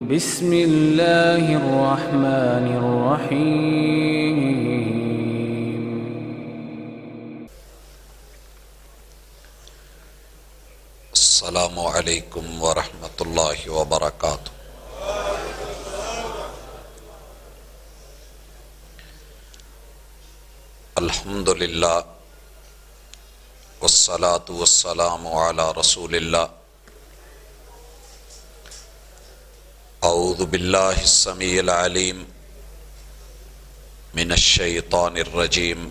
بسم اللہ الرحمن الرحیم السلام علیکم ورحمۃ اللہ وبرکاتہ۔ الحمد للہ والصلاة والسلام علی رسول اللہ۔ اعوذ باللہ السمیع العلیم من الشیطان الرجیم۔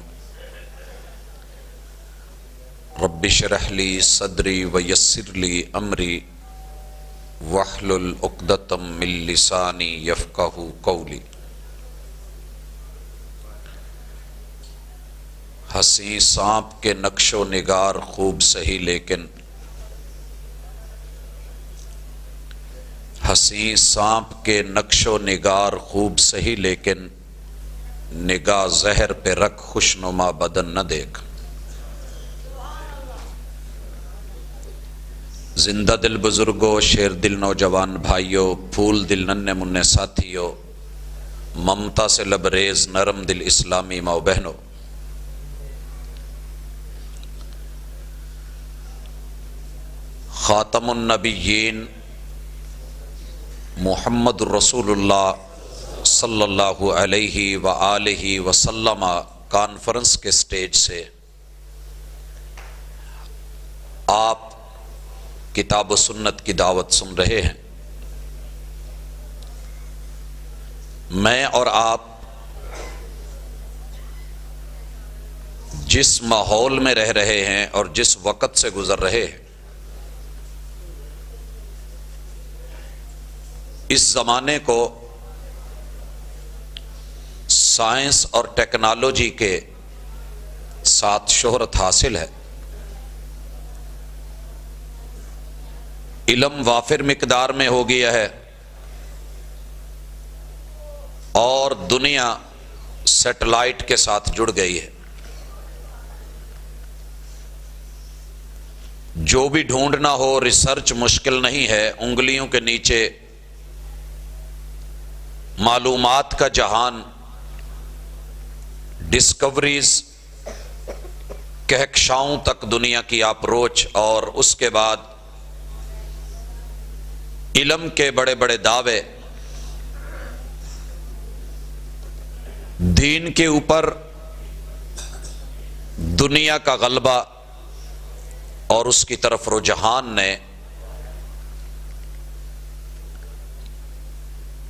رب اشرح لی صدری ویسر لی امری واحلل عقدۃ من لسانی یفقہوا قولی۔ حسین سانپ کے نقش و نگار خوب سہی لیکن حسین سانپ کے نقش و نگار خوب سہی لیکن نگاہ زہر پہ رکھ خوشنما بدن نہ دیکھ۔ زندہ دل بزرگوں، شیر دل نوجوان بھائیوں، پھول دل ننھے منھے ساتھیوں، ممتا سے لبریز نرم دل اسلامی ماؤ بہنوں، خاتم النبیین محمد رسول اللہ صلی اللہ علیہ وآلہ وسلم کانفرنس کے سٹیج سے آپ کتاب و سنت کی دعوت سن رہے ہیں۔ میں اور آپ جس ماحول میں رہ رہے ہیں اور جس وقت سے گزر رہے ہیں، اس زمانے کو سائنس اور ٹیکنالوجی کے ساتھ شہرت حاصل ہے۔ علم وافر مقدار میں ہو گیا ہے اور دنیا سیٹلائٹ کے ساتھ جڑ گئی ہے۔ جو بھی ڈھونڈنا ہو، ریسرچ مشکل نہیں ہے، انگلیوں کے نیچے معلومات کا جہان، ڈسکوریز، کہکشاؤں تک دنیا کی اپروچ، اور اس کے بعد علم کے بڑے بڑے دعوے، دین کے اوپر دنیا کا غلبہ اور اس کی طرف رجحان نے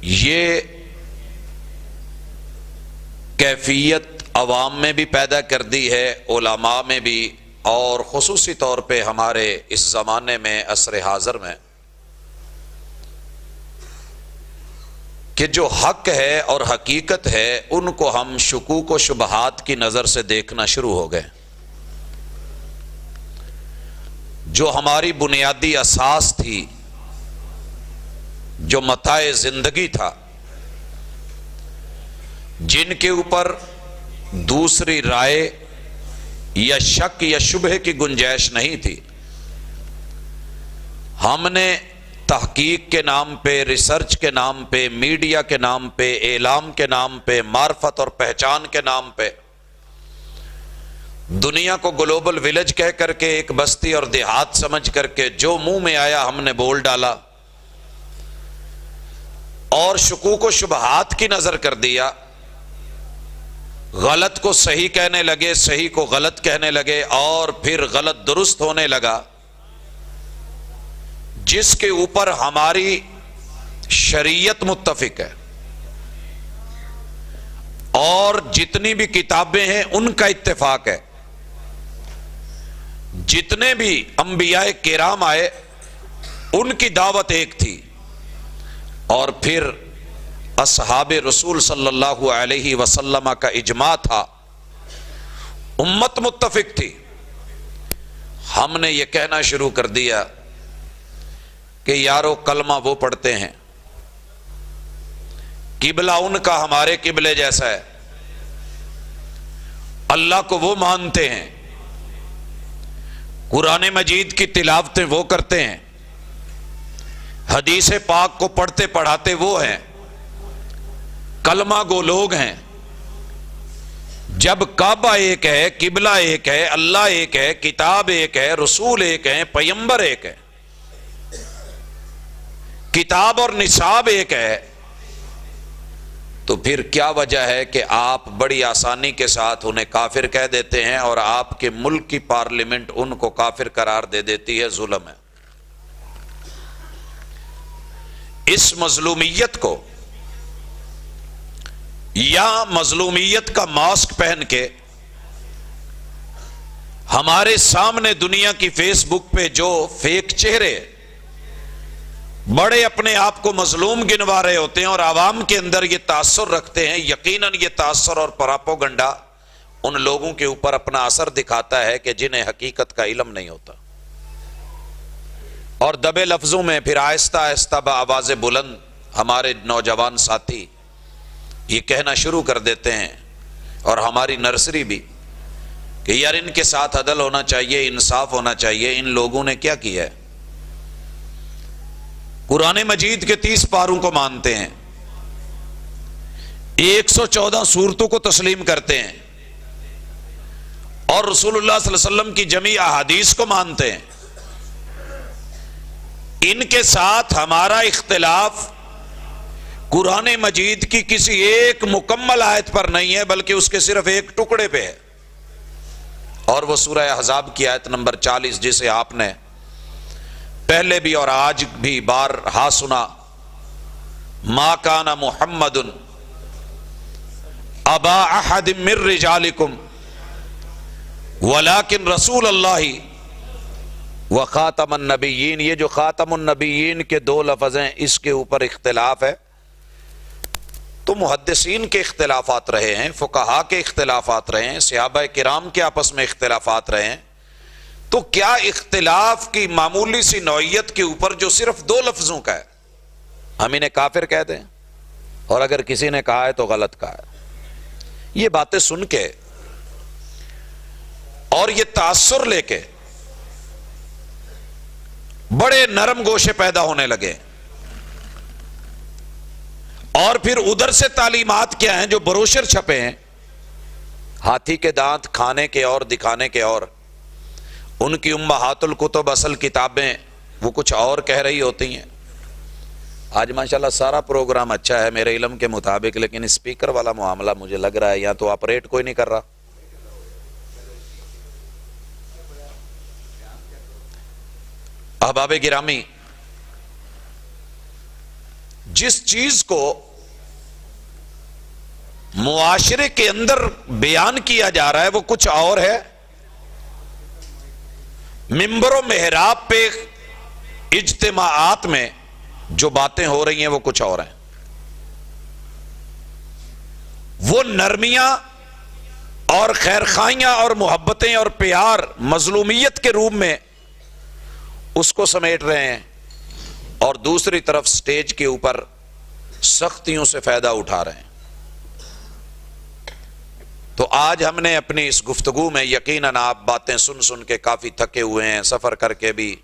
یہ کیفیت عوام میں بھی پیدا کر دی ہے، علماء میں بھی، اور خصوصی طور پہ ہمارے اس زمانے میں عصر حاضر میں، کہ جو حق ہے اور حقیقت ہے ان کو ہم شکوک و شبہات کی نظر سے دیکھنا شروع ہو گئے۔ جو ہماری بنیادی اساس تھی، جو متاع زندگی تھا، جن کے اوپر دوسری رائے یا شک یا شبہ کی گنجائش نہیں تھی، ہم نے تحقیق کے نام پہ، ریسرچ کے نام پہ، میڈیا کے نام پہ، اعلام کے نام پہ، معرفت اور پہچان کے نام پہ دنیا کو گلوبل ولیج کہہ کر کے، ایک بستی اور دیہات سمجھ کر کے جو منہ میں آیا ہم نے بول ڈالا، اور شکوک و شبہات کی نظر کر دیا۔ غلط کو صحیح کہنے لگے، صحیح کو غلط کہنے لگے، اور پھر غلط درست ہونے لگا، جس کے اوپر ہماری شریعت متفق ہے، اور جتنی بھی کتابیں ہیں ان کا اتفاق ہے۔ جتنے بھی انبیاء کرام آئے ان کی دعوت ایک تھی، اور پھر اصحاب رسول صلی اللہ علیہ وسلم کا اجماع تھا، امت متفق تھی۔ ہم نے یہ کہنا شروع کر دیا کہ یارو کلمہ وہ پڑھتے ہیں، قبلہ ان کا ہمارے قبلے جیسا ہے، اللہ کو وہ مانتے ہیں، قرآن مجید کی تلاوتیں وہ کرتے ہیں، حدیث پاک کو پڑھتے پڑھاتے وہ ہیں، کلمہ گو لوگ ہیں۔ جب کعبہ ایک ہے، قبلہ ایک ہے، اللہ ایک ہے، کتاب ایک ہے، رسول ایک ہے، پیغمبر ایک ہے، کتاب اور نصاب ایک ہے، تو پھر کیا وجہ ہے کہ آپ بڑی آسانی کے ساتھ انہیں کافر کہہ دیتے ہیں اور آپ کے ملک کی پارلیمنٹ ان کو کافر قرار دے دیتی ہے؟ ظلم ہے۔ اس مظلومیت کو یا مظلومیت کا ماسک پہن کے ہمارے سامنے دنیا کی فیس بک پہ جو فیک چہرے بڑے اپنے آپ کو مظلوم گنوا رہے ہوتے ہیں اور عوام کے اندر یہ تاثر رکھتے ہیں، یقیناً یہ تاثر اور پراپوگنڈا ان لوگوں کے اوپر اپنا اثر دکھاتا ہے کہ جنہیں حقیقت کا علم نہیں ہوتا، اور دبے لفظوں میں پھر آہستہ آہستہ بآواز بلند ہمارے نوجوان ساتھی یہ کہنا شروع کر دیتے ہیں، اور ہماری نرسری بھی، کہ یار ان کے ساتھ عدل ہونا چاہیے، انصاف ہونا چاہیے۔ ان لوگوں نے کیا کیا ہے؟ قرآن مجید کے 30 پاروں کو مانتے ہیں، 114 سورتوں کو تسلیم کرتے ہیں، اور رسول اللہ صلی اللہ علیہ وسلم کی جمیع احادیث کو مانتے ہیں۔ ان کے ساتھ ہمارا اختلاف قرآن مجید کی کسی ایک مکمل آیت پر نہیں ہے، بلکہ اس کے صرف ایک ٹکڑے پہ ہے، اور وہ سورہ احزاب کی آیت نمبر 40، جسے آپ نے پہلے بھی اور آج بھی بارہا سنا۔ ما کان محمد ابا احد من رجالکم ولکن رسول اللہ وخاتم النبیین۔ یہ جو خاتم النبیین کے 2 لفظ ہیں، اس کے اوپر اختلاف ہے، تو محدثین کے اختلافات رہے ہیں، فقہاء کے اختلافات رہے ہیں، صحابہ کرام کے آپس میں اختلافات رہے ہیں، تو کیا اختلاف کی معمولی سی نوعیت کے اوپر جو صرف 2 لفظوں کا ہے ہم انہیں کافر کہہ دیں؟ اور اگر کسی نے کہا ہے تو غلط کہا ہے۔ یہ باتیں سن کے اور یہ تاثر لے کے بڑے نرم گوشے پیدا ہونے لگے، اور پھر ادھر سے تعلیمات کیا ہیں جو بروشر چھپے ہیں، ہاتھی کے دانت کھانے کے اور دکھانے کے، اور ان کی امہات الکتب اصل کتابیں وہ کچھ اور کہہ رہی ہوتی ہیں۔ آج ماشاءاللہ سارا پروگرام اچھا ہے میرے علم کے مطابق، لیکن اسپیکر والا معاملہ مجھے لگ رہا ہے یا تو آپریٹ کوئی نہیں کر رہا۔ احباب گرامی، جس چیز کو معاشرے کے اندر بیان کیا جا رہا ہے وہ کچھ اور ہے، منبر و محراب پہ اجتماعات میں جو باتیں ہو رہی ہیں وہ کچھ اور ہیں۔ وہ نرمیاں اور خیرخواہیاں اور محبتیں اور پیار مظلومیت کے روپ میں اس کو سمیٹ رہے ہیں، اور دوسری طرف سٹیج کے اوپر سختیوں سے فائدہ اٹھا رہے ہیں۔ تو آج ہم نے اپنی اس گفتگو میں یقیناً آپ باتیں سن سن کے کافی تھکے ہوئے ہیں، سفر کر کے بھی،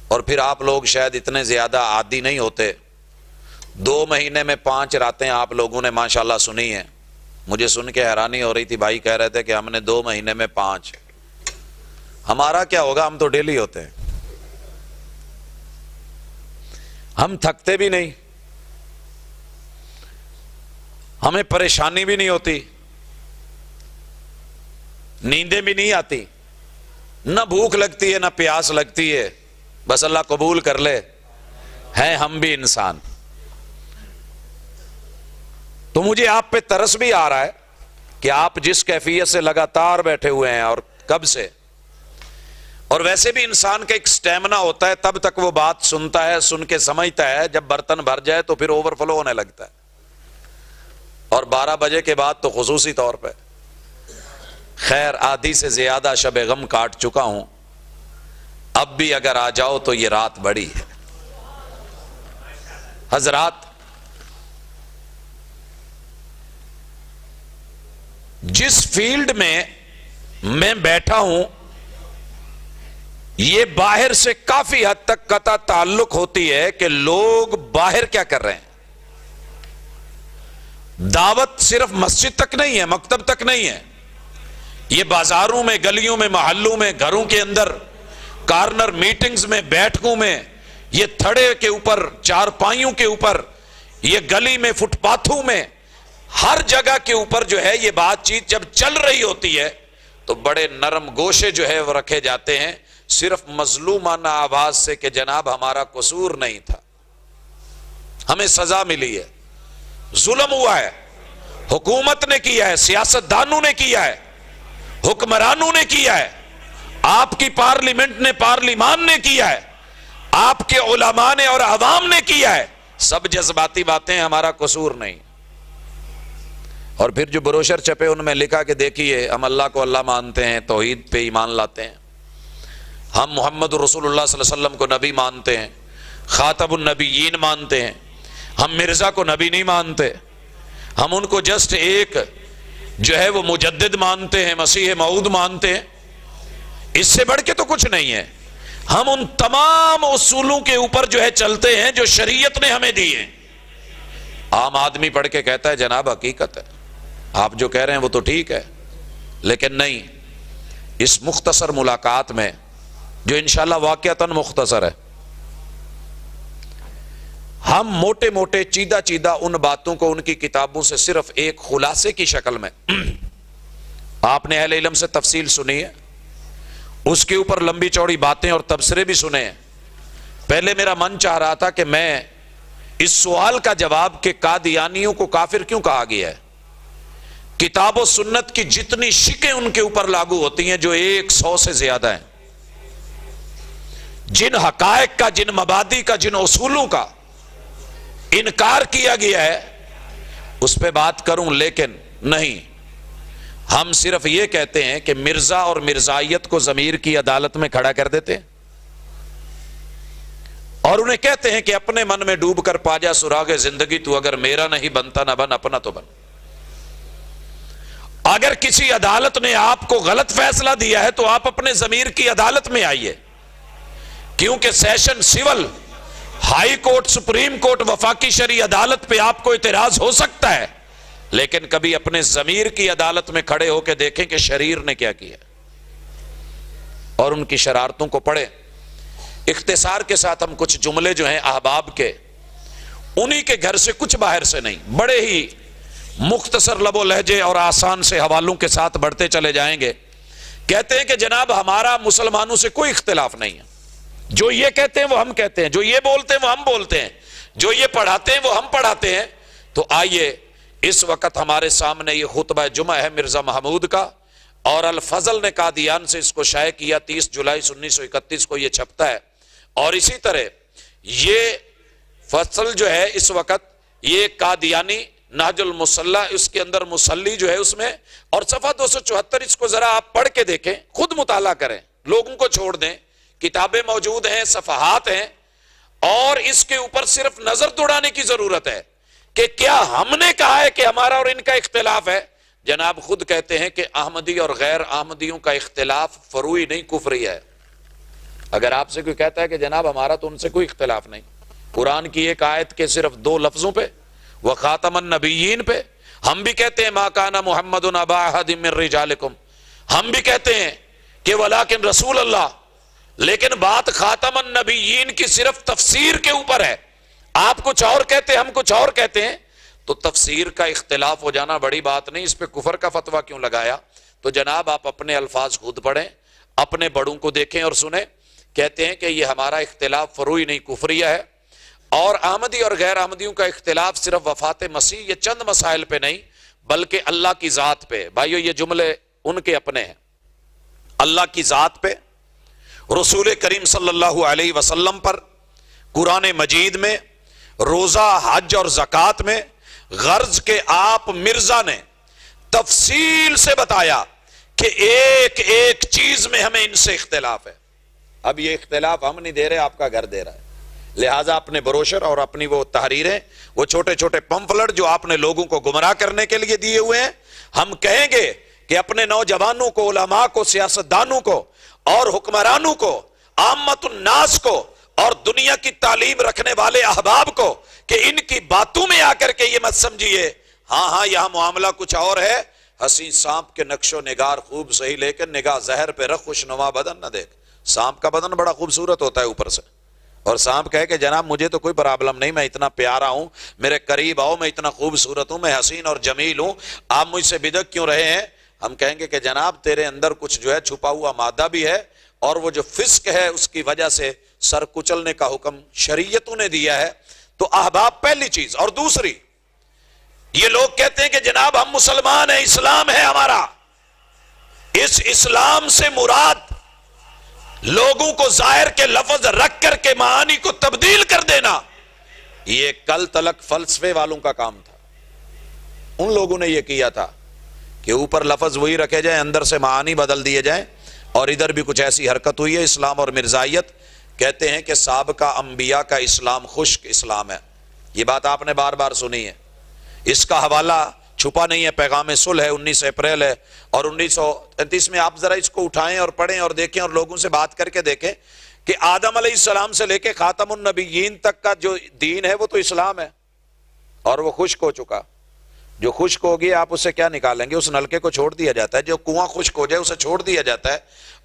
اور پھر آپ لوگ شاید اتنے زیادہ عادی نہیں ہوتے۔ 2 مہینے میں 5 راتیں آپ لوگوں نے ماشاءاللہ سنی ہیں۔ مجھے سن کے حیرانی ہو رہی تھی، بھائی کہہ رہے تھے کہ ہم نے 2 مہینے میں 5۔ ہمارا کیا ہوگا، ہم تو ڈیلی ہوتے ہیں، ہم تھکتے بھی نہیں، ہمیں پریشانی بھی نہیں ہوتی، نیندیں بھی نہیں آتی، نہ بھوک لگتی ہے نہ پیاس لگتی ہے، بس اللہ قبول کر لے، ہیں ہم بھی انسان۔ تو مجھے آپ پہ ترس بھی آ رہا ہے کہ آپ جس کیفیت سے لگاتار بیٹھے ہوئے ہیں، اور کب سے، اور ویسے بھی انسان کا ایک سٹیمنا ہوتا ہے، تب تک وہ بات سنتا ہے، سن کے سمجھتا ہے، جب برتن بھر جائے تو پھر اوور فلو ہونے لگتا ہے، اور 12 بجے کے بعد تو خصوصی طور پہ۔ خیر، آدھی سے زیادہ شب غم کاٹ چکا ہوں، اب بھی اگر آ جاؤ تو یہ رات بڑی ہے۔ حضرات، جس فیلڈ میں میں بیٹھا ہوں یہ باہر سے کافی حد تک قطع تعلق ہوتی ہے کہ لوگ باہر کیا کر رہے ہیں. دعوت صرف مسجد تک نہیں ہے، مکتب تک نہیں ہے، یہ بازاروں میں، گلیوں میں، محلوں میں، گھروں کے اندر، کارنر میٹنگز میں، بیٹھکوں میں، یہ تھڑے کے اوپر، چارپائیوں کے اوپر، یہ گلی میں، فٹ پاتھوں میں، ہر جگہ کے اوپر جو ہے یہ بات چیت جب چل رہی ہوتی ہے تو بڑے نرم گوشے جو ہے وہ رکھے جاتے ہیں، صرف مظلومانہ آواز سے کہ جناب ہمارا قصور نہیں تھا، ہمیں سزا ملی ہے، ظلم ہوا ہے، حکومت نے کیا ہے، سیاستدانوں نے کیا ہے، حکمرانوں نے کیا ہے، آپ کی پارلیمنٹ نے، پارلیمان نے کیا ہے، آپ کے علماء نے اور عوام نے کیا ہے. سب جذباتی باتیں، ہمارا قصور نہیں. اور پھر جو بروشر چھپے ان میں لکھا کہ دیکھیے ہم اللہ کو اللہ مانتے ہیں، توحید پہ ایمان لاتے ہیں، ہم محمد رسول اللہ صلی اللہ علیہ وسلم کو نبی مانتے ہیں، خاتم النبیین مانتے ہیں، ہم مرزا کو نبی نہیں مانتے، ہم ان کو جسٹ ایک جو ہے وہ مجدد مانتے ہیں، مسیح موعود مانتے ہیں. اس سے بڑھ کے تو کچھ نہیں ہے. ہم ان تمام اصولوں کے اوپر جو ہے چلتے ہیں جو شریعت نے ہمیں دی ہیں. عام آدمی پڑھ کے کہتا ہے جناب حقیقت ہے، آپ جو کہہ رہے ہیں وہ تو ٹھیک ہے، لیکن نہیں. اس مختصر ملاقات میں جو انشاءاللہ واقعتاً مختصر ہے، ہم موٹے موٹے چیدہ چیدہ ان باتوں کو ان کی کتابوں سے صرف ایک خلاصے کی شکل میں، آپ نے اہل علم سے تفصیل سنی ہے، اس کے اوپر لمبی چوڑی باتیں اور تبصرے بھی سنے ہیں. پہلے میرا من چاہ رہا تھا کہ میں اس سوال کا جواب کہ قادیانیوں کو کافر کیوں کہا گیا ہے، کتاب و سنت کی جتنی شکیں ان کے اوپر لاگو ہوتی ہیں جو 100 سے زیادہ ہیں، جن حقائق کا، جن مبادی کا، جن اصولوں کا انکار کیا گیا ہے اس پہ بات کروں. لیکن نہیں، ہم صرف یہ کہتے ہیں کہ مرزا اور مرزائیت کو ضمیر کی عدالت میں کھڑا کر دیتے ہیں اور انہیں کہتے ہیں کہ اپنے من میں ڈوب کر پا جا سراغ زندگی، تو اگر میرا نہیں بنتا نہ بن، اپنا تو بن. اگر کسی عدالت نے آپ کو غلط فیصلہ دیا ہے تو آپ اپنے ضمیر کی عدالت میں آئیے، کیونکہ session, civil, high court, supreme court, وفاقی شرعی عدالت پہ آپ کو اعتراض ہو سکتا ہے، لیکن کبھی اپنے ضمیر کی عدالت میں کھڑے ہو کے دیکھیں کہ شریر نے کیا کیا اور ان کی شرارتوں کو پڑھیں. اختصار کے ساتھ ہم کچھ جملے جو ہیں احباب کے، انہی کے گھر سے، کچھ باہر سے نہیں، بڑے ہی مختصر لب و لہجے اور آسان سے حوالوں کے ساتھ بڑھتے چلے جائیں گے. کہتے ہیں کہ جناب ہمارا مسلمانوں سے کوئی اختلاف نہیں ہے، جو یہ کہتے ہیں وہ ہم کہتے ہیں، جو یہ بولتے ہیں وہ ہم بولتے ہیں، جو یہ پڑھاتے ہیں وہ ہم پڑھاتے ہیں. تو آئیے، اس وقت ہمارے سامنے یہ خطبہ جمعہ ہے مرزا محمود کا، اور الفضل نے قادیان سے اس کو شائع کیا، 30 جولائی 1931 کو یہ چھپتا ہے. اور اسی طرح یہ فصل جو ہے اس وقت یہ قادیانی نہج المصلی، اس کے اندر مصلی جو ہے اس میں، اور صفحہ 274 اس کو ذرا آپ پڑھ کے دیکھیں، خود مطالعہ کریں، لوگوں کو چھوڑ دیں. کتابیں موجود ہیں، صفحات ہیں، اور اس کے اوپر صرف نظر دوڑانے کی ضرورت ہے کہ کیا ہم نے کہا ہے کہ ہمارا اور ان کا اختلاف ہے. جناب خود کہتے ہیں کہ احمدی اور غیر احمدیوں کا اختلاف فروعی نہیں، کفری ہے. اگر آپ سے کوئی کہتا ہے کہ جناب ہمارا تو ان سے کوئی اختلاف نہیں، قرآن کی ایک آیت کے صرف 2 لفظوں پہ، وخاتم النبیین پہ، ہم بھی کہتے ہیں ما کان محمد ابا احد من رجالکم، ہم بھی کہتے ہیں کہ ولکن رسول اللہ، لیکن بات خاتم النبیین کی صرف تفسیر کے اوپر ہے. آپ کچھ اور کہتے ہیں، ہم کچھ اور کہتے ہیں، تو تفسیر کا اختلاف ہو جانا بڑی بات نہیں، اس پہ کفر کا فتویٰ کیوں لگایا. تو جناب آپ اپنے الفاظ خود پڑھیں، اپنے بڑوں کو دیکھیں اور سنیں. کہتے ہیں کہ یہ ہمارا اختلاف فروعی نہیں، کفریہ ہے. اور احمدی اور غیر احمدیوں کا اختلاف صرف وفات مسیح، یہ چند مسائل پہ نہیں بلکہ اللہ کی ذات پہ. بھائیو یہ جملے ان کے اپنے ہیں. اللہ کی ذات پہ، رسول کریم صلی اللہ علیہ وسلم پر، قرآن مجید میں، روزہ، حج اور زکوٰۃ میں، غرض کہ آپ مرزا نے تفصیل سے بتایا کہ ایک ایک چیز میں ہمیں ان سے اختلاف ہے. اب یہ اختلاف ہم نہیں دے رہے، آپ کا گھر دے رہا ہے. لہٰذا اپنے بروشر اور اپنی وہ تحریریں، وہ چھوٹے چھوٹے پمفلٹ جو آپ نے لوگوں کو گمراہ کرنے کے لیے دیے ہوئے ہیں، ہم کہیں گے کہ اپنے نوجوانوں کو، علماء کو، سیاستدانوں کو اور حکمرانوں کو عامت الناس کو اور دنیا کی تعلیم رکھنے والے احباب کو کہ ان کی باتوں میں آ کر کے یہ مت سمجھیے ہاں یہاں معاملہ کچھ اور ہے، حسین سانپ کے نقش و نگار خوب صحیح لیکن نگاہ زہر پہ رکھ، خوشنما بدن نہ دیکھ۔ سانپ کا بدن بڑا خوبصورت ہوتا ہے اوپر سے، اور سانپ کہے کہ جناب مجھے تو کوئی پرابلم نہیں، میں اتنا پیارا ہوں، میرے قریب آؤ، میں اتنا خوبصورت ہوں، میں حسین اور جمیل ہوں، آپ مجھ سے بدک کیوں رہے ہیں؟ ہم کہیں گے کہ جناب تیرے اندر کچھ جو ہے چھپا ہوا مادہ بھی ہے، اور وہ جو فسق ہے اس کی وجہ سے سر کچلنے کا حکم شریعتوں نے دیا ہے۔ تو احباب پہلی چیز۔ اور دوسری، یہ لوگ کہتے ہیں کہ جناب ہم مسلمان ہیں، اسلام ہے ہمارا، اس اسلام سے مراد لوگوں کو ظاہر کے لفظ رکھ کر کے معانی کو تبدیل کر دینا، یہ کل تلک فلسفے والوں کا کام تھا۔ ان لوگوں نے یہ کیا تھا کہ اوپر لفظ وہی رکھے جائیں، اندر سے معانی بدل دیے جائیں، اور ادھر بھی کچھ ایسی حرکت ہوئی ہے۔ اسلام اور مرزائیت کہتے ہیں کہ سابقہ انبیاء کا اسلام خشک اسلام ہے، یہ بات آپ نے بار بار سنی ہے، اس کا حوالہ چھپا نہیں ہے، پیغام صلح ہے، 19 اپریل ہے، اور 1933 میں آپ ذرا اس کو اٹھائیں اور پڑھیں اور دیکھیں اور لوگوں سے بات کر کے دیکھیں کہ آدم علیہ السلام سے لے کے خاتم النبیین تک کا جو دین ہے وہ تو اسلام ہے، اور وہ خشک ہو چکا۔ جو خشک ہوگی آپ اسے کیا نکالیں گے؟ اس نلکے کو چھوڑ دیا جاتا ہے، جو کنواں خشک ہو جائے اسے چھوڑ دیا جاتا ہے،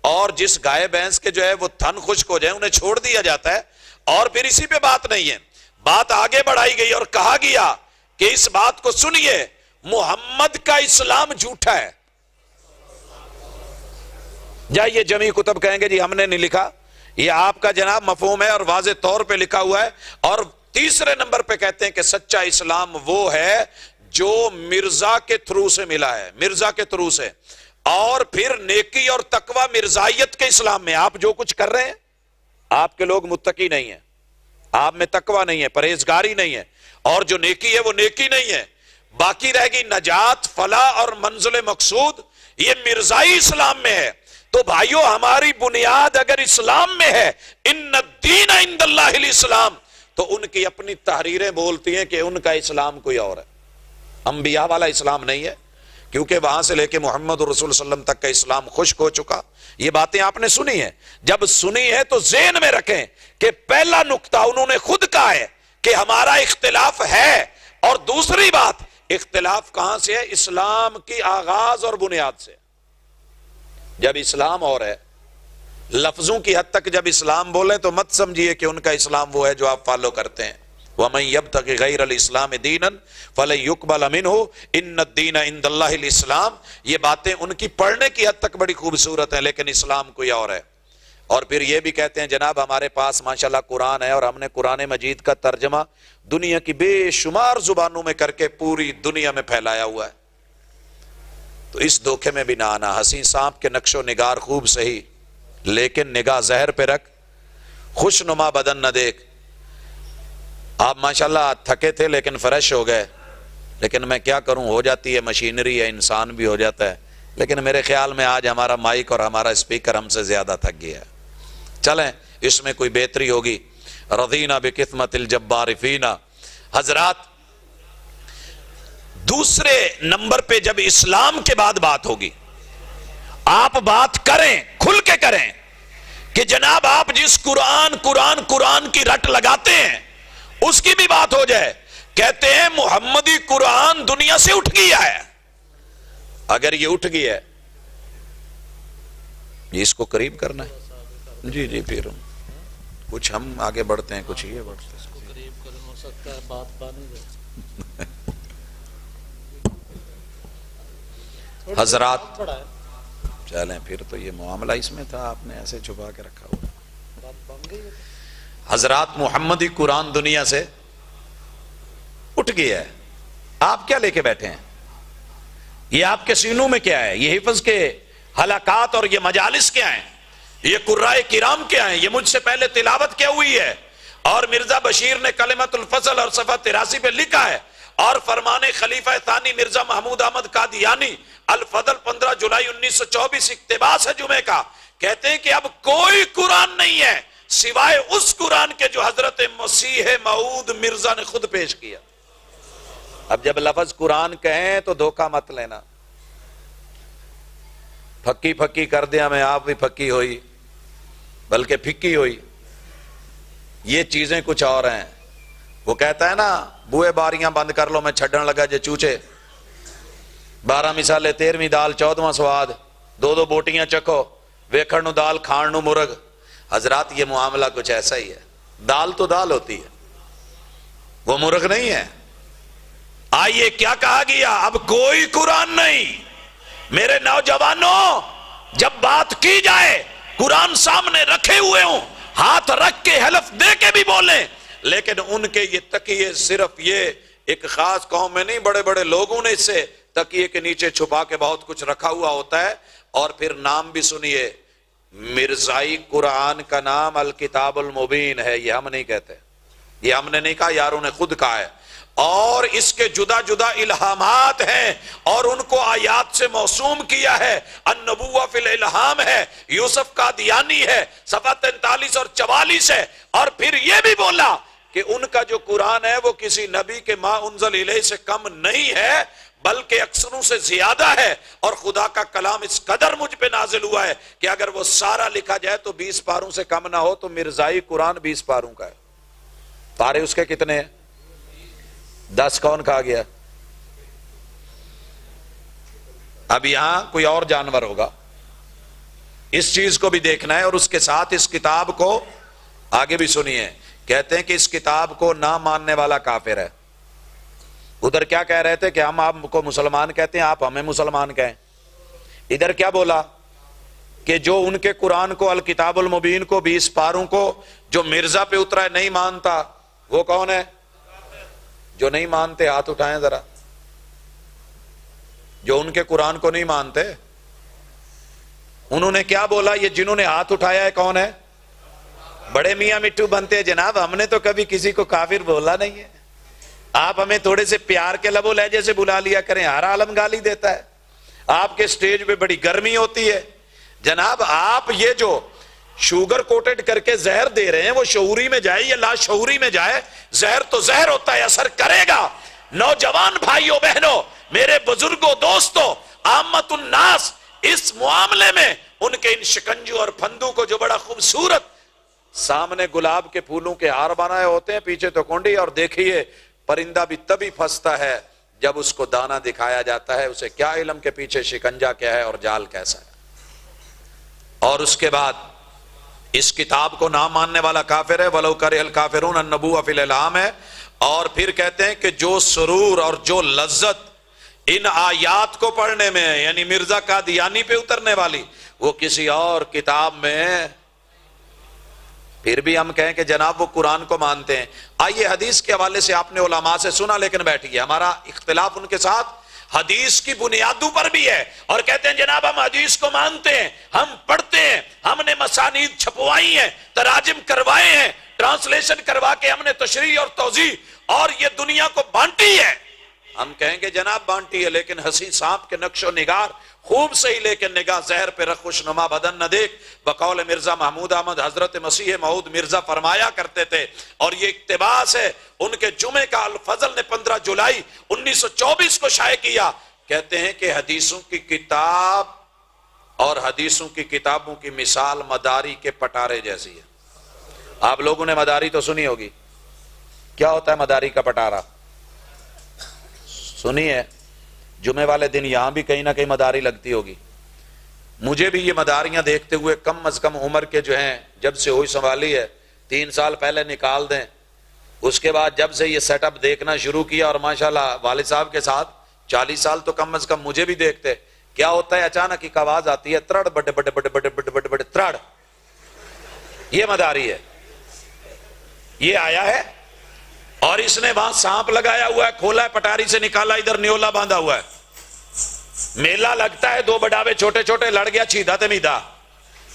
اور جس گائے بھینس کے جو ہے وہ تھن خشک ہو جائے انہیں چھوڑ دیا جاتا ہے، اور پھر اسی پہ بات نہیں ہے، بات آگے بڑھائی گئی اور کہا گیا کہ اس بات کو سنیے، محمد کا اسلام جھوٹا ہے۔ جائیے جمی کتب کہیں گے جی ہم نے نہیں لکھا، یہ آپ کا جناب مفہوم ہے اور واضح طور پہ لکھا ہوا ہے۔ اور تیسرے نمبر پہ کہتے ہیں کہ سچا اسلام وہ ہے جو مرزا کے تھرو سے ملا ہے، مرزا کے تھرو سے، اور پھر نیکی اور تقوی مرزائیت کے اسلام میں آپ جو کچھ کر رہے ہیں، آپ کے لوگ متقی نہیں ہیں، آپ میں تقوی نہیں ہے، پرہیزگاری نہیں ہے، اور جو نیکی ہے وہ نیکی نہیں ہے، باقی رہ گئی نجات، فلاح اور منزل مقصود، یہ مرزائی اسلام میں ہے۔ تو بھائیو ہماری بنیاد اگر اسلام میں ہے، ان الدین عند اللہ الاسلام، تو ان کی اپنی تحریریں بولتی ہیں کہ ان کا اسلام کوئی اور ہے، انبیاء والا اسلام نہیں ہے، کیونکہ وہاں سے لے کے محمد رسول صلی اللہ علیہ وسلم تک کا اسلام خشک ہو چکا۔ یہ باتیں آپ نے سنی ہیں، جب سنی ہے تو ذہن میں رکھیں کہ پہلا نقطہ انہوں نے خود کہا ہے کہ ہمارا اختلاف ہے، اور دوسری بات اختلاف کہاں سے ہے؟ اسلام کی آغاز اور بنیاد سے۔ جب اسلام اور ہے، لفظوں کی حد تک جب اسلام بولیں تو مت سمجھیے کہ ان کا اسلام وہ ہے جو آپ فالو کرتے ہیں۔ وَمَن يَبْتَغِ غَيْرَ الْإِسْلَامِ دِينًا فَلَن يُقْبَلَ مِنْهُ إِنَّ الدِّينَ عِندَ اللَّهِ الْإِسْلَامِ۔ یہ باتیں ان کی پڑھنے کی حد تک بڑی خوبصورت ہیں، لیکن اسلام کوئی اور ہے۔ اور پھر یہ بھی کہتے ہیں جناب ہمارے پاس ماشاءاللہ قرآن ہے، اور ہم نے قرآن مجید کا ترجمہ دنیا کی بے شمار زبانوں میں کر کے پوری دنیا میں پھیلایا ہوا ہے۔ تو اس دھوکے میں بھی نہ آنا، حسین سانپ کے نقش و نگار خوب صحیح لیکن نگاہ زہر پہ رکھ، خوشنما بدن نہ دیکھ۔ آپ ماشاءاللہ تھکے تھے لیکن فریش ہو گئے، لیکن میں کیا کروں، ہو جاتی ہے، مشینری ہے، انسان بھی ہو جاتا ہے، لیکن میرے خیال میں آج ہمارا مائک اور ہمارا اسپیکر ہم سے زیادہ تھک گیا ہے۔ چلیں اس میں کوئی بہتری ہوگی۔ رضینا بقسمت الجبار فینا۔ حضرات دوسرے نمبر پہ جب اسلام کے بعد بات ہوگی، آپ بات کریں، کھل کے کریں کہ جناب آپ جس قرآن کی رٹ لگاتے ہیں اس کی بھی بات ہو جائے۔ کہتے ہیں محمدی قرآن دنیا سے اٹھ گیا ہے۔ اگر یہ اٹھ گیا ہے، اس کو قریب کرنا ہے، جی پھر کچھ ہم آگے بڑھتے ہیں، کچھ یہ بڑھتے ہیں، حضرات چلیں پھر تو یہ معاملہ اس میں تھا، آپ نے ایسے چھپا کے رکھا ہوا۔ حضرات محمدی قرآن دنیا سے اٹھ گیا ہے، آپ کیا لے کے بیٹھے ہیں؟ یہ آپ کے سینوں میں کیا ہے؟ یہ حفظ کے حلقات اور یہ مجالس کیا ہیں؟ یہ قرائے کرام کیا ہیں؟ یہ مجھ سے پہلے تلاوت کیا ہوئی ہے، اور مرزا بشیر نے کلمت الفضل اور صفحہ 83 پہ لکھا ہے، اور فرمان خلیفہ ثانی مرزا محمود احمد قادیانی الفضل 15 جولائی 1924 اقتباس ہے جمعے کا، کہتے ہیں کہ اب کوئی قرآن نہیں ہے سوائے اس قرآن کے جو حضرت مسیح موعود مرزا نے خود پیش کیا۔ اب جب لفظ قرآن کہیں تو دھوکہ مت لینا، پھکی پھکی کر دیا میں، آپ بھی پھکی ہوئی، بلکہ پھکی ہوئی. یہ چیزیں کچھ اور ہیں. وہ کہتا ہے نا بوئے باریاں بند کر لو میں چھڈن لگا جے چوچے. 12 مثالے 13ویں دال 14واں سواد. 2 بوٹیاں چکھو ویکھن نو دال کھان نو مرغ. حضرات یہ معاملہ کچھ ایسا ہی ہے. دال تو دال ہوتی ہے, وہ مرغ نہیں ہے. آئیے کیا کہا گیا, اب کوئی قرآن نہیں. میرے نوجوانوں جب بات کی جائے قرآن سامنے رکھے ہوئے ہوں, ہاتھ رکھ کے حلف دے کے بھی بولیں, لیکن ان کے یہ تکیے صرف یہ ایک خاص قوم میں نہیں, بڑے بڑے لوگوں نے اس سے تکیے کے نیچے چھپا کے بہت کچھ رکھا ہوا ہوتا ہے. اور پھر نام بھی سنیے, مرزائی قرآن کا نام الکتاب المبین ہے. یہ ہم نہیں کہتے, یہ ہم نے نہیں کہا, یاروں نے خود کہا ہے. اور اس کے جدا جدا الہامات ہیں اور ان کو آیات سے موسوم کیا ہے. النبوہ فی الالہام ہے, یوسف قادیانی ہے, صفحہ 43 اور 44 ہے. اور پھر یہ بھی بولا کہ ان کا جو قرآن ہے وہ کسی نبی کے ما انزل الیہ سے کم نہیں ہے, بلکہ اکثروں سے زیادہ ہے. اور خدا کا کلام اس قدر مجھ پہ نازل ہوا ہے کہ اگر وہ سارا لکھا جائے تو 20 پاروں سے کم نہ ہو. تو مرزائی قرآن 20 پاروں کا ہے. پارے اس کے کتنے ہیں؟ 10 کون کہا گیا؟ اب یہاں کوئی اور جانور ہوگا, اس چیز کو بھی دیکھنا ہے. اور اس کے ساتھ اس کتاب کو آگے بھی سنیے, کہتے ہیں کہ اس کتاب کو نہ ماننے والا کافر ہے. ادھر کیا کہہ رہے تھے کہ ہم آپ کو مسلمان کہتے ہیں, آپ ہمیں مسلمان کہیں. ادھر کیا بولا کہ جو ان کے قرآن کو الکتاب المبین کو 20 پاروں کو جو مرزا پہ اترا ہے نہیں مانتا, وہ کون ہے؟ جو نہیں مانتے ہاتھ اٹھائیں ذرا. جو ان کے قرآن کو نہیں مانتے, انہوں نے کیا بولا؟ یہ جنہوں نے ہاتھ اٹھایا ہے کون ہے؟ بڑے میاں مٹھو بنتے ہیں جناب, ہم نے تو کبھی کسی کو کافر بولا نہیں ہے. آپ ہمیں تھوڑے سے پیار کے لب و لہجے سے بلا لیا کریں, ہر عالم گالی دیتا ہے. آپ کے سٹیج پہ بڑی گرمی ہوتی ہے جناب. آپ یہ جو شوگر کوٹڈ کر کے زہر دے رہے ہیں وہ شعوری میں جائے یا لا شعوری میں جائے, زہر تو زہر ہوتا ہے, اثر کرے گا. نوجوان بھائیوں بہنوں, میرے بزرگوں دوستوں, عامت الناس اس معاملے میں ان کے ان شکنجوں اور پھندوں کو جو بڑا خوبصورت سامنے گلاب کے پھولوں کے ہار بنائے ہوتے ہیں, پیچھے تو کنڈی. اور دیکھیے پرندہ بھی تبھی پھنستا ہے جب اس کو دانا دکھایا جاتا ہے, اسے کیا علم کے پیچھے شکنجا کیا ہے اور جال کیسا ہے. اور اس کے بعد اس کتاب کو نہ ماننے والا کافر ہے. وَلَوْ كَرِهَ الْكَافِرُونَ النَّبُوَّةُ فِي الْإِلْهَامِ ہے. اور پھر کہتے ہیں کہ جو سرور اور جو لذت ان آیات کو پڑھنے میں ہے, یعنی مرزا قادیانی پہ اترنے والی, وہ کسی اور کتاب میں ہے. پھر بھی ہم کہیں کہ جناب وہ قرآن کو مانتے ہیں. آئیے حدیث کے حوالے سے آپ نے علماء سے سنا, لیکن بیٹھیے, ہمارا اختلاف ان کے ساتھ حدیث کی بنیادوں پر بھی ہے. اور کہتے ہیں جناب ہم حدیث کو مانتے ہیں, ہم پڑھتے ہیں, ہم نے مسانید چھپوائی ہیں, تراجم کروائے ہیں, ٹرانسلیشن کروا کے ہم نے تشریح اور توضیح اور یہ دنیا کو بانٹی ہے. ہم کہیں گے جناب بانٹی ہے, لیکن ہنسی سانپ کے نقش و نگار خوب صحیح, لیکن نگاہ زہر پہ رکھ خوش نما بدن نہ دیکھ. بقول مرزا محمود احمد حضرت مسیح موعود مرزا فرمایا کرتے تھے, اور یہ اقتباس ہے ان کے جمعے کا. الفضل نے 15 جولائی 1924 کو شائع کیا. کہتے ہیں کہ حدیثوں کی کتاب اور حدیثوں کی کتابوں کی مثال مداری کے پٹارے جیسی ہے. آپ لوگوں نے مداری تو سنی ہوگی. کیا ہوتا ہے مداری کا پٹارا؟ سنیے, جمعے والے دن یہاں بھی کہیں نہ کہیں مداری لگتی ہوگی. مجھے بھی یہ مداریاں دیکھتے ہوئے کم از کم عمر کے جو ہیں, جب سے ہوئی سنبھالی ہے 3 سال پہلے نکال دیں, اس کے بعد جب سے یہ سیٹ اپ دیکھنا شروع کیا, اور ماشاءاللہ والد صاحب کے ساتھ 40 سال تو کم از کم مجھے بھی دیکھتے. کیا ہوتا ہے, اچانک ایک آواز آتی ہے, ترڑ بڑے بڑے بڑے بڑے بڑے بڑے بڑے ترڑ. یہ مداری ہے, یہ آیا ہے. اور اس نے وہاں سانپ لگایا ہوا ہے, کھولا ہے, پٹاری سے نکالا, ادھر نیولا باندھا ہوا ہے. میلہ لگتا ہے, 2 بڑاوے چھوٹے چھوٹے, لڑ گیا چھیدا تے میدا.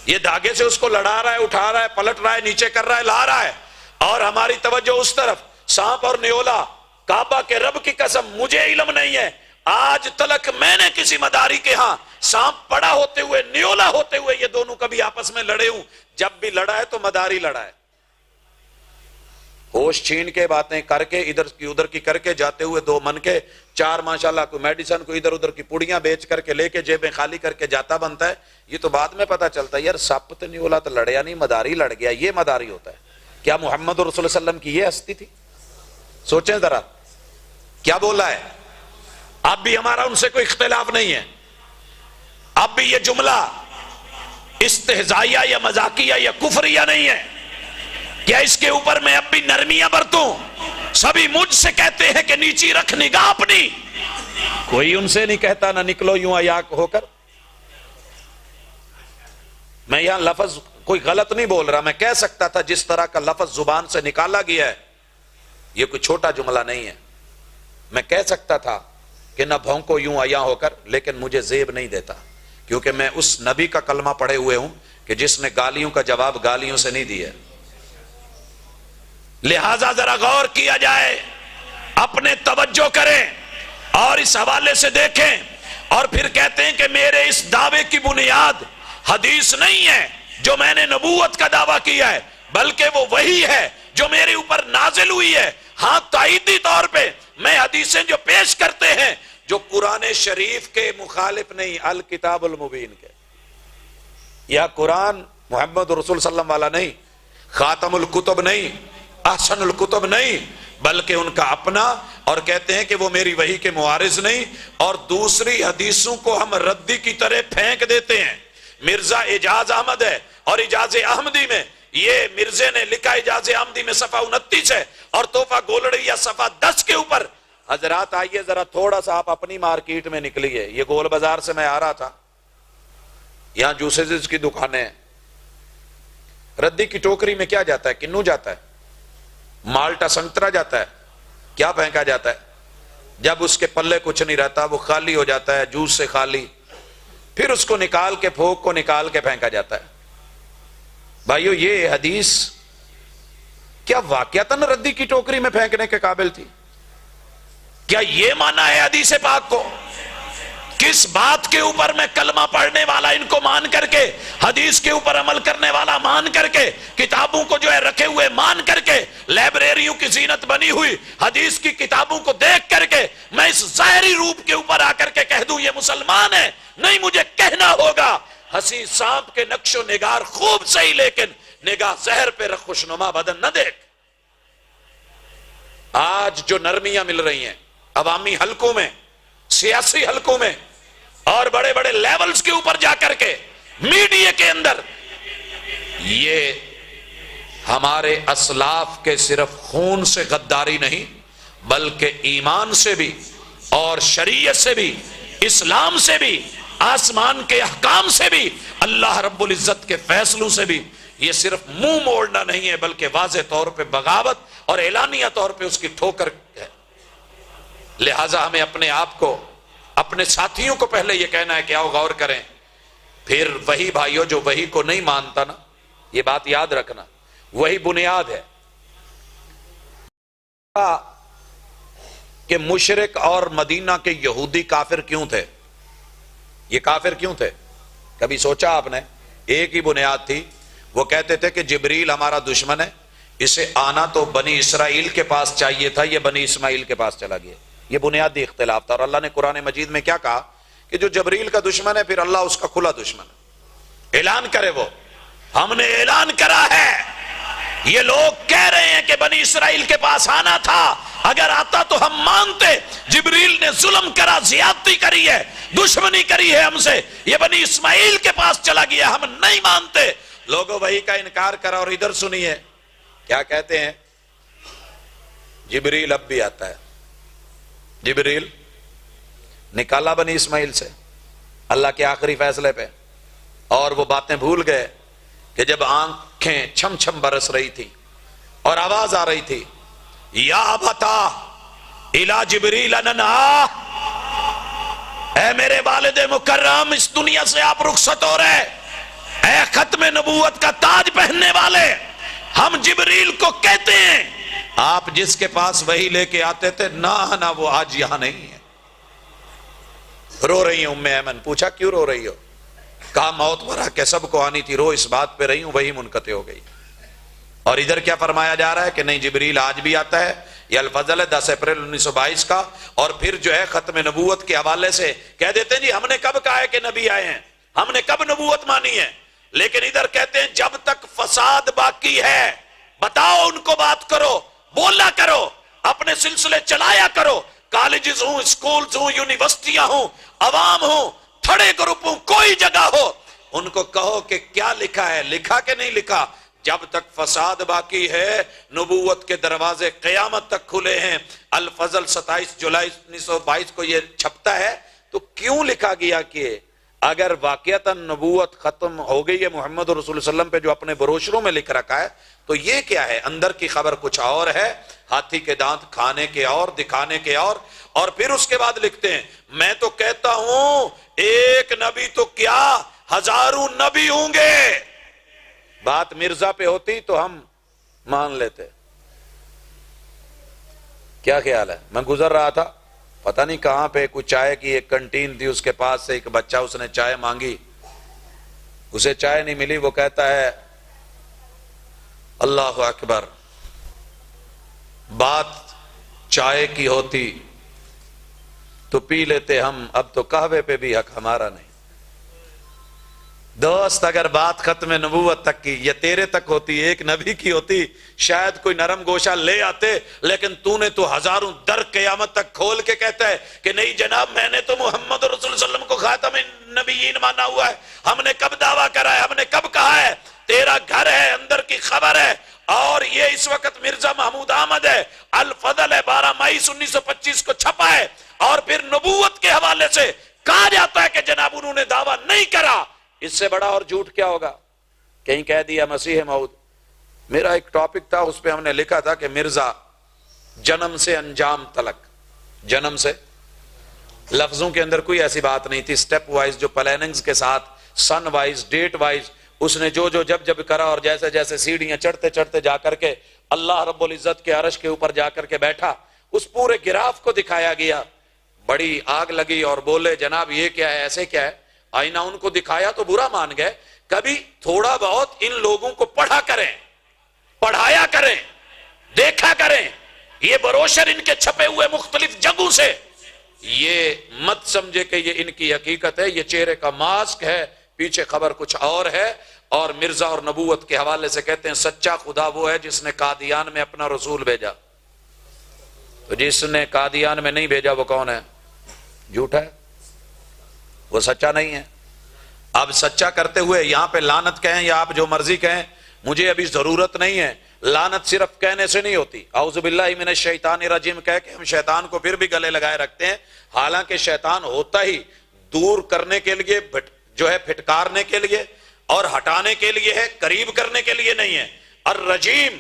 یہ دھاگے سے اس کو لڑا رہا ہے, اٹھا رہا ہے, پلٹ رہا ہے, نیچے کر رہا ہے, لا رہا ہے. اور ہماری توجہ اس طرف, سانپ اور نیولا. کعبہ کے رب کی قسم مجھے علم نہیں ہے, آج تلک میں نے کسی مداری کے ہاں سانپ پڑا ہوتے ہوئے, نیولا ہوتے ہوئے, یہ دونوں کبھی آپس میں لڑے ہوں. جب بھی لڑا ہے تو مداری لڑا ہے. ہوش چھین کے باتیں کر کے ادھر کی ادھر کی کر کے جاتے ہوئے 2 من کے 4 ماشاءاللہ کوئی میڈیسن کو ادھر ادھر کی پوڑیاں بیچ کر کے لے کے جیبیں خالی کر کے جاتا بنتا ہے. یہ تو بعد میں پتا چلتا ہے یار سپ تو نہیں بولا تو لڑیا نہیں، مداری لڑ گیا. یہ مداری ہوتا ہے. کیا محمد رسول اللہ علیہ وسلم کی یہ ہستی تھی؟ سوچیں ذرا کیا بولا ہے. اب بھی ہمارا ان سے کوئی اختلاف نہیں ہے. اب بھی یہ جملہ استہزائیہ یا مذاقیہ یا کفریہ نہیں ہے. کیا اس کے اوپر میں اب بھی نرمیاں برتوں؟ سبھی مجھ سے کہتے ہیں کہ نیچی رکھ نگاہ اپنی. کوئی ان سے نہیں کہتا نہ نکلو یوں عیاق ہو کر. میں یہاں لفظ کوئی غلط نہیں بول رہا. میں کہہ سکتا تھا جس طرح کا لفظ زبان سے نکالا گیا ہے یہ کوئی چھوٹا جملہ نہیں ہے. میں کہہ سکتا تھا کہ نہ بھونکو یوں عیاں ہو کر، لیکن مجھے زیب نہیں دیتا کیونکہ میں اس نبی کا کلمہ پڑھے ہوئے ہوں کہ جس نے گالیوں کا جواب گالیوں سے نہیں دیا. لہذا ذرا غور کیا جائے، اپنے توجہ کریں اور اس حوالے سے دیکھیں. اور پھر کہتے ہیں کہ میرے اس دعوے کی بنیاد حدیث نہیں ہے جو میں نے نبوت کا دعویٰ کیا ہے، بلکہ وہ وہی ہے جو میرے اوپر نازل ہوئی ہے. ہاں تائیدی طور پہ میں حدیثیں جو پیش کرتے ہیں جو قرآن شریف کے مخالف نہیں، الکتاب المبین کے. یا قرآن محمد رسول صلی اللہ علیہ وسلم والا نہیں، خاتم الکتب نہیں، احسن الکتب نہیں، بلکہ ان کا اپنا. اور کہتے ہیں کہ وہ میری وحی کے معارض نہیں. اور دوسری حدیثوں کو ہم ردی کی طرح پھینک دیتے ہیں. مرزا اعجاز احمد ہے اور اعجاز احمدی میں یہ مرزے نے لکھا اعجاز احمدی میں صفحہ 29 ہے اور تحفہ گولڑیا صفحہ 10 کے اوپر. حضرات آئیے ذرا تھوڑا سا آپ اپنی مارکیٹ میں نکلیے. یہ گول بازار سے میں آ رہا تھا، یہاں جوسز کی دکانیں ہیں. ردی کی ٹوکری میں کیا جاتا ہے؟ کنو جاتا ہے، مالٹا سنترا جاتا ہے. کیا پھینکا جاتا ہے؟ جب اس کے پلے کچھ نہیں رہتا وہ خالی ہو جاتا ہے، جوس سے خالی، پھر اس کو نکال کے پھونک کو نکال کے پھینکا جاتا ہے. بھائیو یہ حدیث کیا واقعتاً ردی کی ٹوکری میں پھینکنے کے قابل تھی؟ کیا یہ مانا ہے حدیث پاک کو؟ کس بات کے اوپر میں کلمہ پڑھنے والا ان کو مان کر کے، حدیث کے اوپر عمل کرنے والا مان کر کے، کتابوں کو جو ہے رکھے ہوئے مان کر کے، لائبریریوں کی زینت بنی ہوئی حدیث کی کتابوں کو دیکھ کر کے میں اس ظاہری روپ کے اوپر آ کر کے کہہ دوں یہ مسلمان ہے؟ نہیں، مجھے کہنا ہوگا ہنسی سانپ کے نقش و نگار خوب صحیح، لیکن نگاہ زہر پہ رکھ، خوشنما بدن نہ دیکھ. آج جو نرمیاں مل رہی ہیں عوامی حلقوں میں، سیاسی حلقوں میں اور بڑے بڑے لیولز کے اوپر جا کر کے میڈیا کے اندر، یہ ہمارے اسلاف کے صرف خون سے غداری نہیں بلکہ ایمان سے بھی اور شریعت سے بھی، اسلام سے بھی، آسمان کے احکام سے بھی، اللہ رب العزت کے فیصلوں سے بھی. یہ صرف منہ موڑنا نہیں ہے بلکہ واضح طور پہ بغاوت اور اعلانیہ طور پہ اس کی ٹھوکر ہے. لہٰذا ہمیں اپنے آپ کو، اپنے ساتھیوں کو پہلے یہ کہنا ہے کہ آؤ غور کریں. پھر وہی بھائیوں جو وہی کو نہیں مانتا نا، یہ بات یاد رکھنا، وہی بنیاد ہے کہ مشرک اور مدینہ کے یہودی کافر کیوں تھے. یہ کافر کیوں تھے؟ کبھی سوچا آپ نے؟ ایک ہی بنیاد تھی، وہ کہتے تھے کہ جبریل ہمارا دشمن ہے، اسے آنا تو بنی اسرائیل کے پاس چاہیے تھا، یہ بنی اسماعیل کے پاس چلا گیا. یہ بنیادی اختلاف تھا. اور اللہ نے قرآن مجید میں کیا کہا کہ جو جبریل کا دشمن ہے پھر اللہ اس کا کھلا دشمن ہے. اعلان کرے وہ، ہم نے اعلان کرا ہے. یہ لوگ کہہ رہے ہیں کہ بنی اسرائیل کے پاس آنا تھا، اگر آتا تو ہم مانتے. جبریل نے ظلم کرا، زیادتی کری ہے، دشمنی کری ہے ہم سے، یہ بنی اسماعیل کے پاس چلا گیا، ہم نہیں مانتے. لوگوں وہی کا انکار کرا. اور ادھر سنیے کیا کہتے ہیں، جبریل اب بھی آتا ہے. جبریل نکالا بنی اسماعیل سے اللہ کے آخری فیصلے پہ، اور وہ باتیں بھول گئے کہ جب آنکھیں چھم چھم برس رہی تھی اور آواز آ رہی تھی، یا ابتا الی جبریل ننہا، اے میرے والد مکرم اس دنیا سے آپ رخصت ہو رہے، اے ختم نبوت کا تاج پہننے والے، ہم جبریل کو کہتے ہیں آپ جس کے پاس وہی لے کے آتے تھے نہ وہ آج یہاں نہیں ہے. رو رہی ہیں ام ایمن. پوچھا کیوں رو رہی ہو؟ کہا موت ورا کہ سب کو آنی تھی، رو اس بات پہ رہی ہوں وہی منقطع ہو گئی. اور ادھر کیا فرمایا جا رہا ہے کہ نہیں جبریل آج بھی آتا ہے، یہ الفضل ہے 10 اپریل 1922 کا. اور پھر جو ہے ختم نبوت کے حوالے سے کہہ دیتے ہیں جی ہم نے کب کہا ہے کہ نبی آئے ہیں، ہم نے کب نبوت مانی ہے. لیکن ادھر کہتے ہیں جب تک فساد باقی ہے بتاؤ ان کو، بات کرو، بولا کرو، اپنے سلسلے چلایا کرو. کالجز ہوں، اسکولز ہوں، یونیورسٹیاں ہوں، عوام ہوں، تھڑے گروپ ہوں، کوئی جگہ ہو، ان کو کہو کہ کیا لکھا ہے، لکھا کہ نہیں لکھا. جب تک فساد باقی ہے نبوت کے دروازے قیامت تک کھلے ہیں. الفضل 27 جولائی 1922 کو یہ چھپتا ہے. تو کیوں لکھا گیا کہ اگر واقعتاً نبوت ختم ہو گئی ہے محمد رسول اللہ صلی اللہ علیہ وسلم پہ جو اپنے بروشروں میں لکھ رکھا ہے، تو یہ کیا ہے؟ اندر کی خبر کچھ اور ہے، ہاتھی کے دانت کھانے کے اور دکھانے کے اور پھر اس کے بعد لکھتے ہیں میں تو کہتا ہوں ایک نبی تو کیا ہزاروں نبی ہوں گے. بات مرزا پہ ہوتی تو ہم مان لیتے. کیا خیال ہے؟ میں گزر رہا تھا پتہ نہیں کہاں پہ، کچھ چائے کی ایک کنٹین تھی، اس کے پاس سے ایک بچہ، اس نے چائے مانگی، اسے چائے نہیں ملی. وہ کہتا ہے اللہ اکبر، بات چائے کی ہوتی تو پی لیتے ہم، اب تو قہوے پہ بھی حق ہمارا نہیں. دوست اگر بات ختم نبوت تک کی یا تیرے تک ہوتی، ایک نبی کی ہوتی، شاید کوئی نرم گوشہ لے آتے. لیکن تو نے تو ہزاروں در قیامت تک کھول کے کہتا ہے کہ نہیں جناب میں نے تو محمد رسول اللہ صلی اللہ علیہ وسلم کو خاتم نبیین مانا ہوا ہے. ہم نے کب دعویٰ کرا ہے، ہم نے کب کہا ہے؟ تیرا گھر ہے، اندر کی خبر ہے. اور یہ اس وقت مرزا محمود احمد ہے، الفضل ہے، 12 مئی 1925 کو چھپا ہے. اور پھر نبوت کے حوالے سے کہا جاتا ہے کہ جناب انہوں نے دعویٰ نہیں کرا. اس سے بڑا اور جھوٹ کیا ہوگا؟ کہیں کہہ دیا مسیح موعود. میرا ایک ٹاپک تھا، اس پہ ہم نے لکھا تھا کہ مرزا جنم سے انجام تلک، جنم سے، لفظوں کے اندر کوئی ایسی بات نہیں تھی، سٹیپ وائز جو پلاننگز کے ساتھ، سن وائز، ڈیٹ وائز، اس نے جو جب کرا اور جیسے جیسے سیڑھیاں چڑھتے چڑھتے جا کر کے اللہ رب العزت کے عرش کے اوپر جا کر کے بیٹھا، اس پورے گراف کو دکھایا گیا. بڑی آگ لگی اور بولے جناب یہ کیا ہے، ایسے کیا ہے. آئینہ ان کو دکھایا تو برا مان گئے. کبھی تھوڑا بہت ان لوگوں کو پڑھا کریں، پڑھایا کریں، دیکھا کریں. یہ بروشر ان کے چھپے ہوئے مختلف جگہوں سے، یہ مت سمجھے کہ یہ ان کی حقیقت ہے، یہ چہرے کا ماسک ہے، پیچھے خبر کچھ اور ہے. اور مرزا اور نبوت کے حوالے سے کہتے ہیں سچا خدا وہ ہے جس نے قادیان میں اپنا رسول بھیجا. تو جس نے قادیان میں نہیں بھیجا وہ کون ہے؟ جھوٹا ہے، وہ سچا نہیں ہے. اب سچا کرتے ہوئے یہاں پہ لعنت کہیں یا آپ جو مرضی کہیں، مجھے ابھی ضرورت نہیں ہے. لعنت صرف کہنے سے نہیں ہوتی. اعوذ باللہ من الشیطان الرجیم کہہ کے ہم شیطان کو پھر بھی گلے لگائے رکھتے ہیں، حالانکہ شیطان ہوتا ہی دور کرنے کے لیے، جو ہے پھٹکارنے کے لیے اور ہٹانے کے لیے ہے، قریب کرنے کے لیے نہیں ہے. الرجیم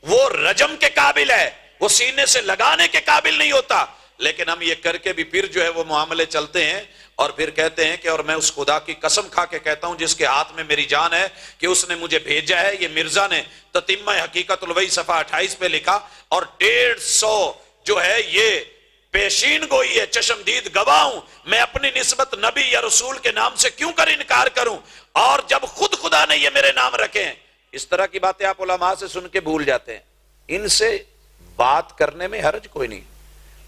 وہ رجم کے قابل ہے، وہ سینے سے لگانے کے قابل نہیں ہوتا. لیکن ہم یہ کر کے بھی پھر جو ہے وہ معاملے چلتے ہیں اور پھر کہتے ہیں کہ اور میں اس خدا کی قسم کھا کے کہتا ہوں جس کے ہاتھ میں میری جان ہے کہ اس نے مجھے بھیجا ہے. یہ مرزا نے تتمہ حقیقت الوحی صفحہ 28 پہ لکھا اور 150 جو ہے یہ پیشین گوئی ہے، چشمدید گواہ ہوں. میں اپنی نسبت نبی یا رسول کے نام سے کیوں کر انکار کروں، اور جب خود خدا نے یہ میرے نام رکھے ہیں. اس طرح کی باتیں آپ علماء سے سن کے بھول جاتے ہیں. ان سے بات کرنے میں حرج کوئی نہیں.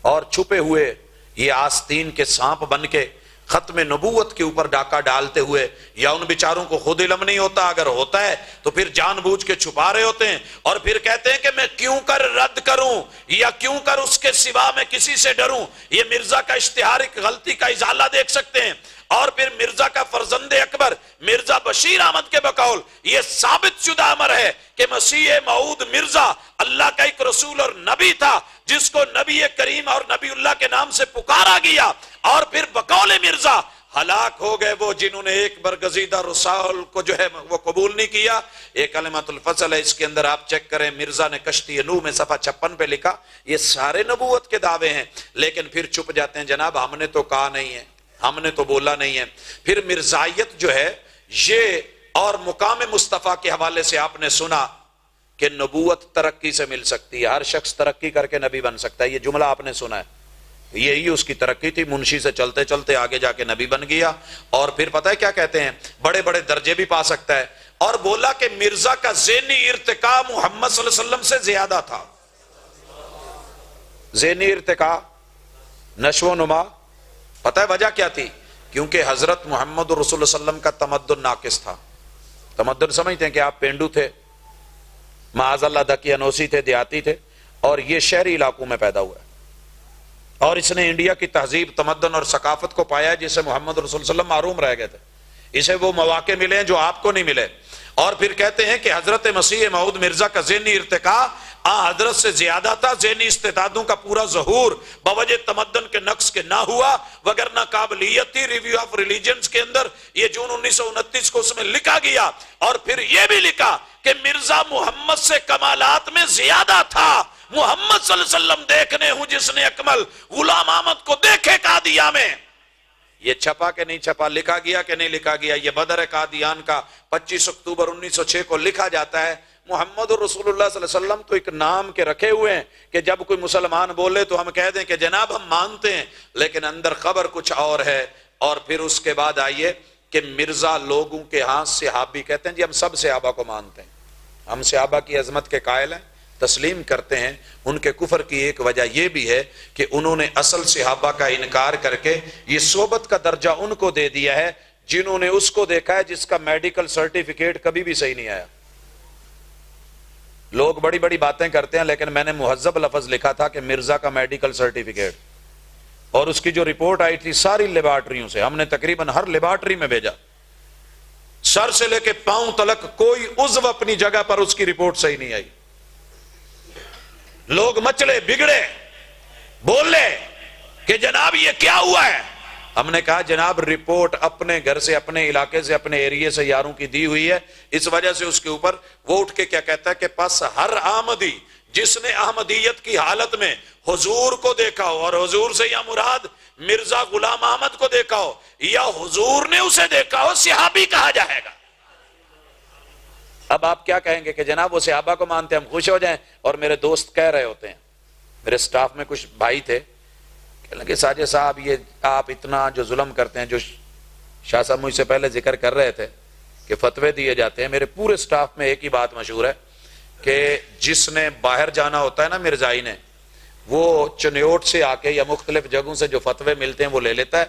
اور چھپے ہوئے یہ آستین کے سانپ بن کے ختم نبوت کے اوپر ڈاکہ ڈالتے ہوئے، یا ان بیچاروں کو خود علم نہیں ہوتا، اگر ہوتا ہے تو پھر جان بوجھ کے چھپا رہے ہوتے ہیں. اور پھر کہتے ہیں کہ میں کیوں کر رد کروں یا کیوں کر اس کے سوا میں کسی سے ڈروں. یہ مرزا کا اشتہار ایک غلطی کا ازالہ دیکھ سکتے ہیں. اور پھر مرزا کا فرزند اکبر مرزا بشیر احمد کے بقول یہ ثابت شدہ امر ہے کہ مسیح موعود مرزا اللہ کا ایک رسول اور نبی تھا جس کو نبی کریم اور نبی اللہ کے نام سے پکارا گیا. اور پھر بقول مرزا ہلاک ہو گئے وہ جنہوں نے ایک برگزیدہ رسول کو جو ہے وہ قبول نہیں کیا. ایک کلمۃ الفصل ہے، اس کے اندر آپ چیک کریں، مرزا نے کشتی نوح میں صفحہ 56 پہ لکھا. یہ سارے نبوت کے دعوے ہیں، لیکن پھر چھپ جاتے ہیں جناب ہم نے تو کہا نہیں ہے، ہم نے تو بولا نہیں ہے. پھر مرزائیت جو ہے یہ، اور مقام مصطفیٰ کے حوالے سے آپ نے سنا کہ نبوت ترقی سے مل سکتی ہے، ہر شخص ترقی کر کے نبی بن سکتا ہے. یہ جملہ آپ نے سنا ہے، یہی اس کی ترقی تھی. منشی سے چلتے چلتے آگے جا کے نبی بن گیا. اور پھر پتہ ہے کیا کہتے ہیں، بڑے بڑے درجے بھی پا سکتا ہے. اور بولا کہ مرزا کا ذہنی ارتقاء محمد صلی اللہ علیہ وسلم سے زیادہ تھا. ذہنی ارتقاء، نشو و نما. پتہ ہے وجہ کیا تھی؟ کیونکہ حضرت محمد رسول اللہ صلی اللہ علیہ وسلم کا تمدن ناقص تھا. تمدن سمجھتے ہیں کہ آپ پینڈو تھے، معاذ اللہ دقیانوسی تھے، دیہاتی تھے، اور یہ شہری علاقوں میں پیدا ہوا ہے، اور اس نے انڈیا کی تہذیب، تمدن اور ثقافت کو پایا ہے جس سے محمد رسول اللہ صلی اللہ علیہ وسلم محروم رہ گئے تھے. اسے وہ مواقع ملے ہیں جو آپ کو نہیں ملے. اور پھر کہتے ہیں کہ حضرت مسیح موعود مرزا کا ذہنی ارتقاء حضرت سے زیادہ تھا. ذہنی استعدادوں کا پورا ظہور بوجہ تمدن کے نقص کے نہ ہوا، وگرنہ قابلیت تھی. ریویو آف ریلیجنز کے اندر یہ جون 1929 کو اس میں لکھا گیا، اور پھر یہ بھی لکھا کہ مرزا محمد سے کمالات میں زیادہ تھا. محمد صلی اللہ علیہ وسلم دیکھنے ہوں جس نے اکمل، غلام احمد کو دیکھے قادیہ میں. یہ چھپا کہ نہیں چھپا، لکھا گیا کہ نہیں لکھا گیا. یہ بدر قادیان کا 25 اکتوبر 1906 کو لکھا جاتا ہے. محمد رسول اللہ صلی اللہ علیہ وسلم تو ایک نام کے رکھے ہوئے ہیں کہ جب کوئی مسلمان بولے تو ہم کہہ دیں کہ جناب ہم مانتے ہیں، لیکن اندر خبر کچھ اور ہے. اور پھر اس کے بعد آئیے کہ مرزا لوگوں کے ہاں صحابی کہتے ہیں جی ہم سب صحابہ کو مانتے ہیں، ہم صحابہ کی عظمت کے قائل ہیں، تسلیم کرتے ہیں. ان کے کفر کی ایک وجہ یہ بھی ہے کہ انہوں نے اصل صحابہ کا انکار کر کے یہ صحبت کا درجہ ان کو دے دیا ہے جنہوں نے اس کو دیکھا ہے جس کا میڈیکل سرٹیفکیٹ کبھی بھی صحیح نہیں آیا. لوگ بڑی بڑی باتیں کرتے ہیں، لیکن میں نے مہذب لفظ لکھا تھا کہ مرزا کا میڈیکل سرٹیفکیٹ، اور اس کی جو رپورٹ آئی تھی ساری لیبارٹریوں سے، ہم نے تقریباً ہر لیبارٹری میں بھیجا، سر سے لے کے پاؤں تلک کوئی عضو اپنی جگہ پر اس کی رپورٹ صحیح نہیں آئی. لوگ مچلے، بگڑے، بولے کہ جناب یہ کیا ہوا ہے. ہم نے کہا جناب رپورٹ اپنے گھر سے، اپنے علاقے سے، اپنے ایریے سے یاروں کی دی ہوئی ہے، اس وجہ سے اس کے اوپر وہ اٹھ کے کیا کہتا ہے کہ پس ہر احمدی جس نے احمدیت کی حالت میں حضور کو دیکھا ہو، اور حضور سے یا مراد مرزا غلام احمد کو دیکھا ہو یا حضور نے اسے دیکھا ہو، صحابی کہا جائے گا. اب آپ کیا کہیں گے کہ جناب وہ صحابہ کو مانتے ہیں، ہم خوش ہو جائیں. اور میرے دوست کہہ رہے ہوتے ہیں، میرے سٹاف میں کچھ بھائی تھے، کہنے لگے ساجد صاحب یہ آپ اتنا جو ظلم کرتے ہیں، جو شاہ صاحب مجھ سے پہلے ذکر کر رہے تھے کہ فتوے دیے جاتے ہیں. میرے پورے سٹاف میں ایک ہی بات مشہور ہے کہ جس نے باہر جانا ہوتا ہے نا مرزائی نے، وہ چنیوٹ سے آ کے یا مختلف جگہوں سے جو فتوے ملتے ہیں وہ لے لیتا ہے،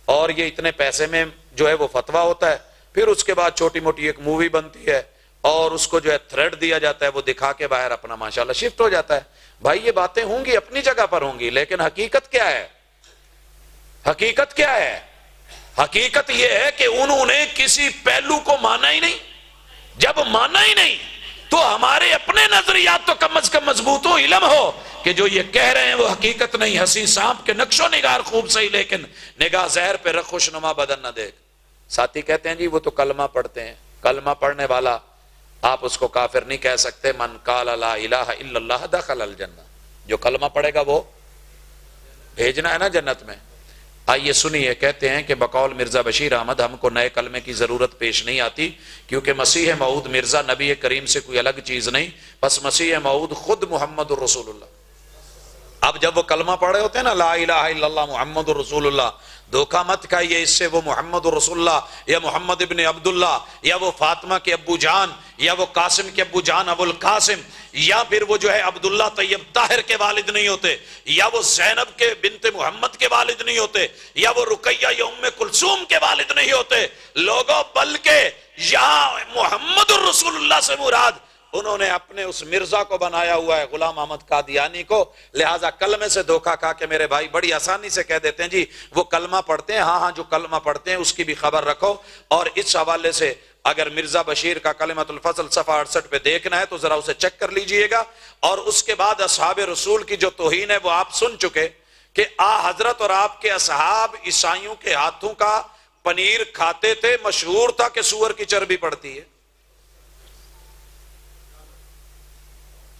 اور یہ اتنے پیسے میں جو ہے وہ فتویٰ ہوتا ہے. پھر اس کے بعد چھوٹی موٹی ایک مووی بنتی ہے اور اس کو جو ہے تھریڈ دیا جاتا ہے، وہ دکھا کے باہر اپنا ماشاءاللہ شفٹ ہو جاتا ہے. بھائی یہ باتیں ہوں گی، اپنی جگہ پر ہوں گی، لیکن حقیقت کیا ہے؟ حقیقت کیا ہے؟ حقیقت یہ ہے کہ انہوں نے کسی پہلو کو مانا ہی نہیں. جب مانا ہی نہیں تو ہمارے اپنے نظریات تو کم از کم مضبوط ہو، علم ہو کہ جو یہ کہہ رہے ہیں وہ حقیقت نہیں. ہنسی سانپ کے نقش و نگار خوب صحیح، لیکن نگاہ زہر پہ رکھ خوشنما بدن نہ دیکھ. ساتھی کہتے ہیں جی وہ تو کلمہ پڑھتے ہیں. کلمہ پڑھنے والا آپ اس کو کافر نہیں کہہ سکتے. من قال لا الہ الا اللہ دخل الجنہ. جو کلمہ پڑھے گا وہ بھیجنا ہے نا جنت میں. آئیے سنیے، کہتے ہیں کہ بقول مرزا بشیر احمد ہم کو نئے کلمے کی ضرورت پیش نہیں آتی، کیونکہ مسیح موعود مرزا نبی کریم سے کوئی الگ چیز نہیں، بس مسیح موعود خود محمد الرسول اللہ. اب جب وہ کلمہ پڑھ رہے ہوتے ہیں نا لا الہ الا اللہ محمد الرسول اللہ، دھوکہ مت کھائیے اس سے وہ محمد الرسول اللہ یا محمد ابن عبداللہ یا وہ فاطمہ کے ابو جان یا وہ قاسم کے ابو جان ابو القاسم یا پھر وہ جو ہے عبداللہ طیب طاہر کے والد نہیں ہوتے، یا وہ زینب کے بنت محمد کے والد نہیں ہوتے، یا وہ رقیہ یا ام کلثوم کے والد نہیں ہوتے لوگوں، بلکہ یا محمد الرسول اللہ سے مراد انہوں نے اپنے اس مرزا کو بنایا ہوا ہے، غلام احمد قادیانی کو. لہٰذا کلمے سے دھوکہ کھا کے میرے بھائی بڑی آسانی سے کہہ دیتے ہیں جی وہ کلمہ پڑھتے ہیں. ہاں ہاں جو کلمہ پڑھتے ہیں اس کی بھی خبر رکھو. اور اس حوالے سے اگر مرزا بشیر کا کلمۃ الفصل صفحہ 68 پہ دیکھنا ہے تو ذرا اسے چیک کر لیجئے گا. اور اس کے بعد اصحاب رسول کی جو توہین ہے وہ آپ سن چکے کہ حضرت اور آپ کے اصحاب عیسائیوں کے ہاتھوں کا پنیر کھاتے تھے. مشہور تھا کہ سور کی چربی پڑتی ہے.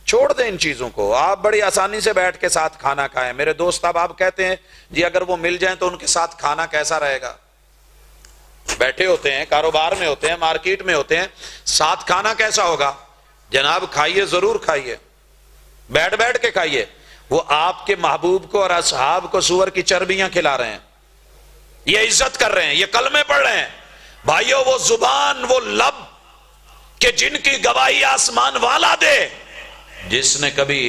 چھوڑ دیں ان چیزوں کو، آپ بڑی آسانی سے بیٹھ کے ساتھ کھانا کھائیں. میرے دوست اب آپ کہتے ہیں جی اگر وہ مل جائیں تو ان کے ساتھ کھانا کیسا رہے گا؟ بیٹھے ہوتے ہیں، کاروبار میں ہوتے ہیں، مارکیٹ میں ہوتے ہیں، ساتھ کھانا کیسا ہوگا؟ جناب کھائیے، ضرور کھائیے، بیٹھ بیٹھ کے کھائیے. وہ آپ کے محبوب کو اور اصحاب کو سور کی چربیاں کھلا رہے ہیں، یہ عزت کر رہے ہیں، یہ کلمے پڑھ رہے ہیں. بھائیو وہ زبان، وہ لب کہ جن کی گواہی آسمان والا دے، جس نے کبھی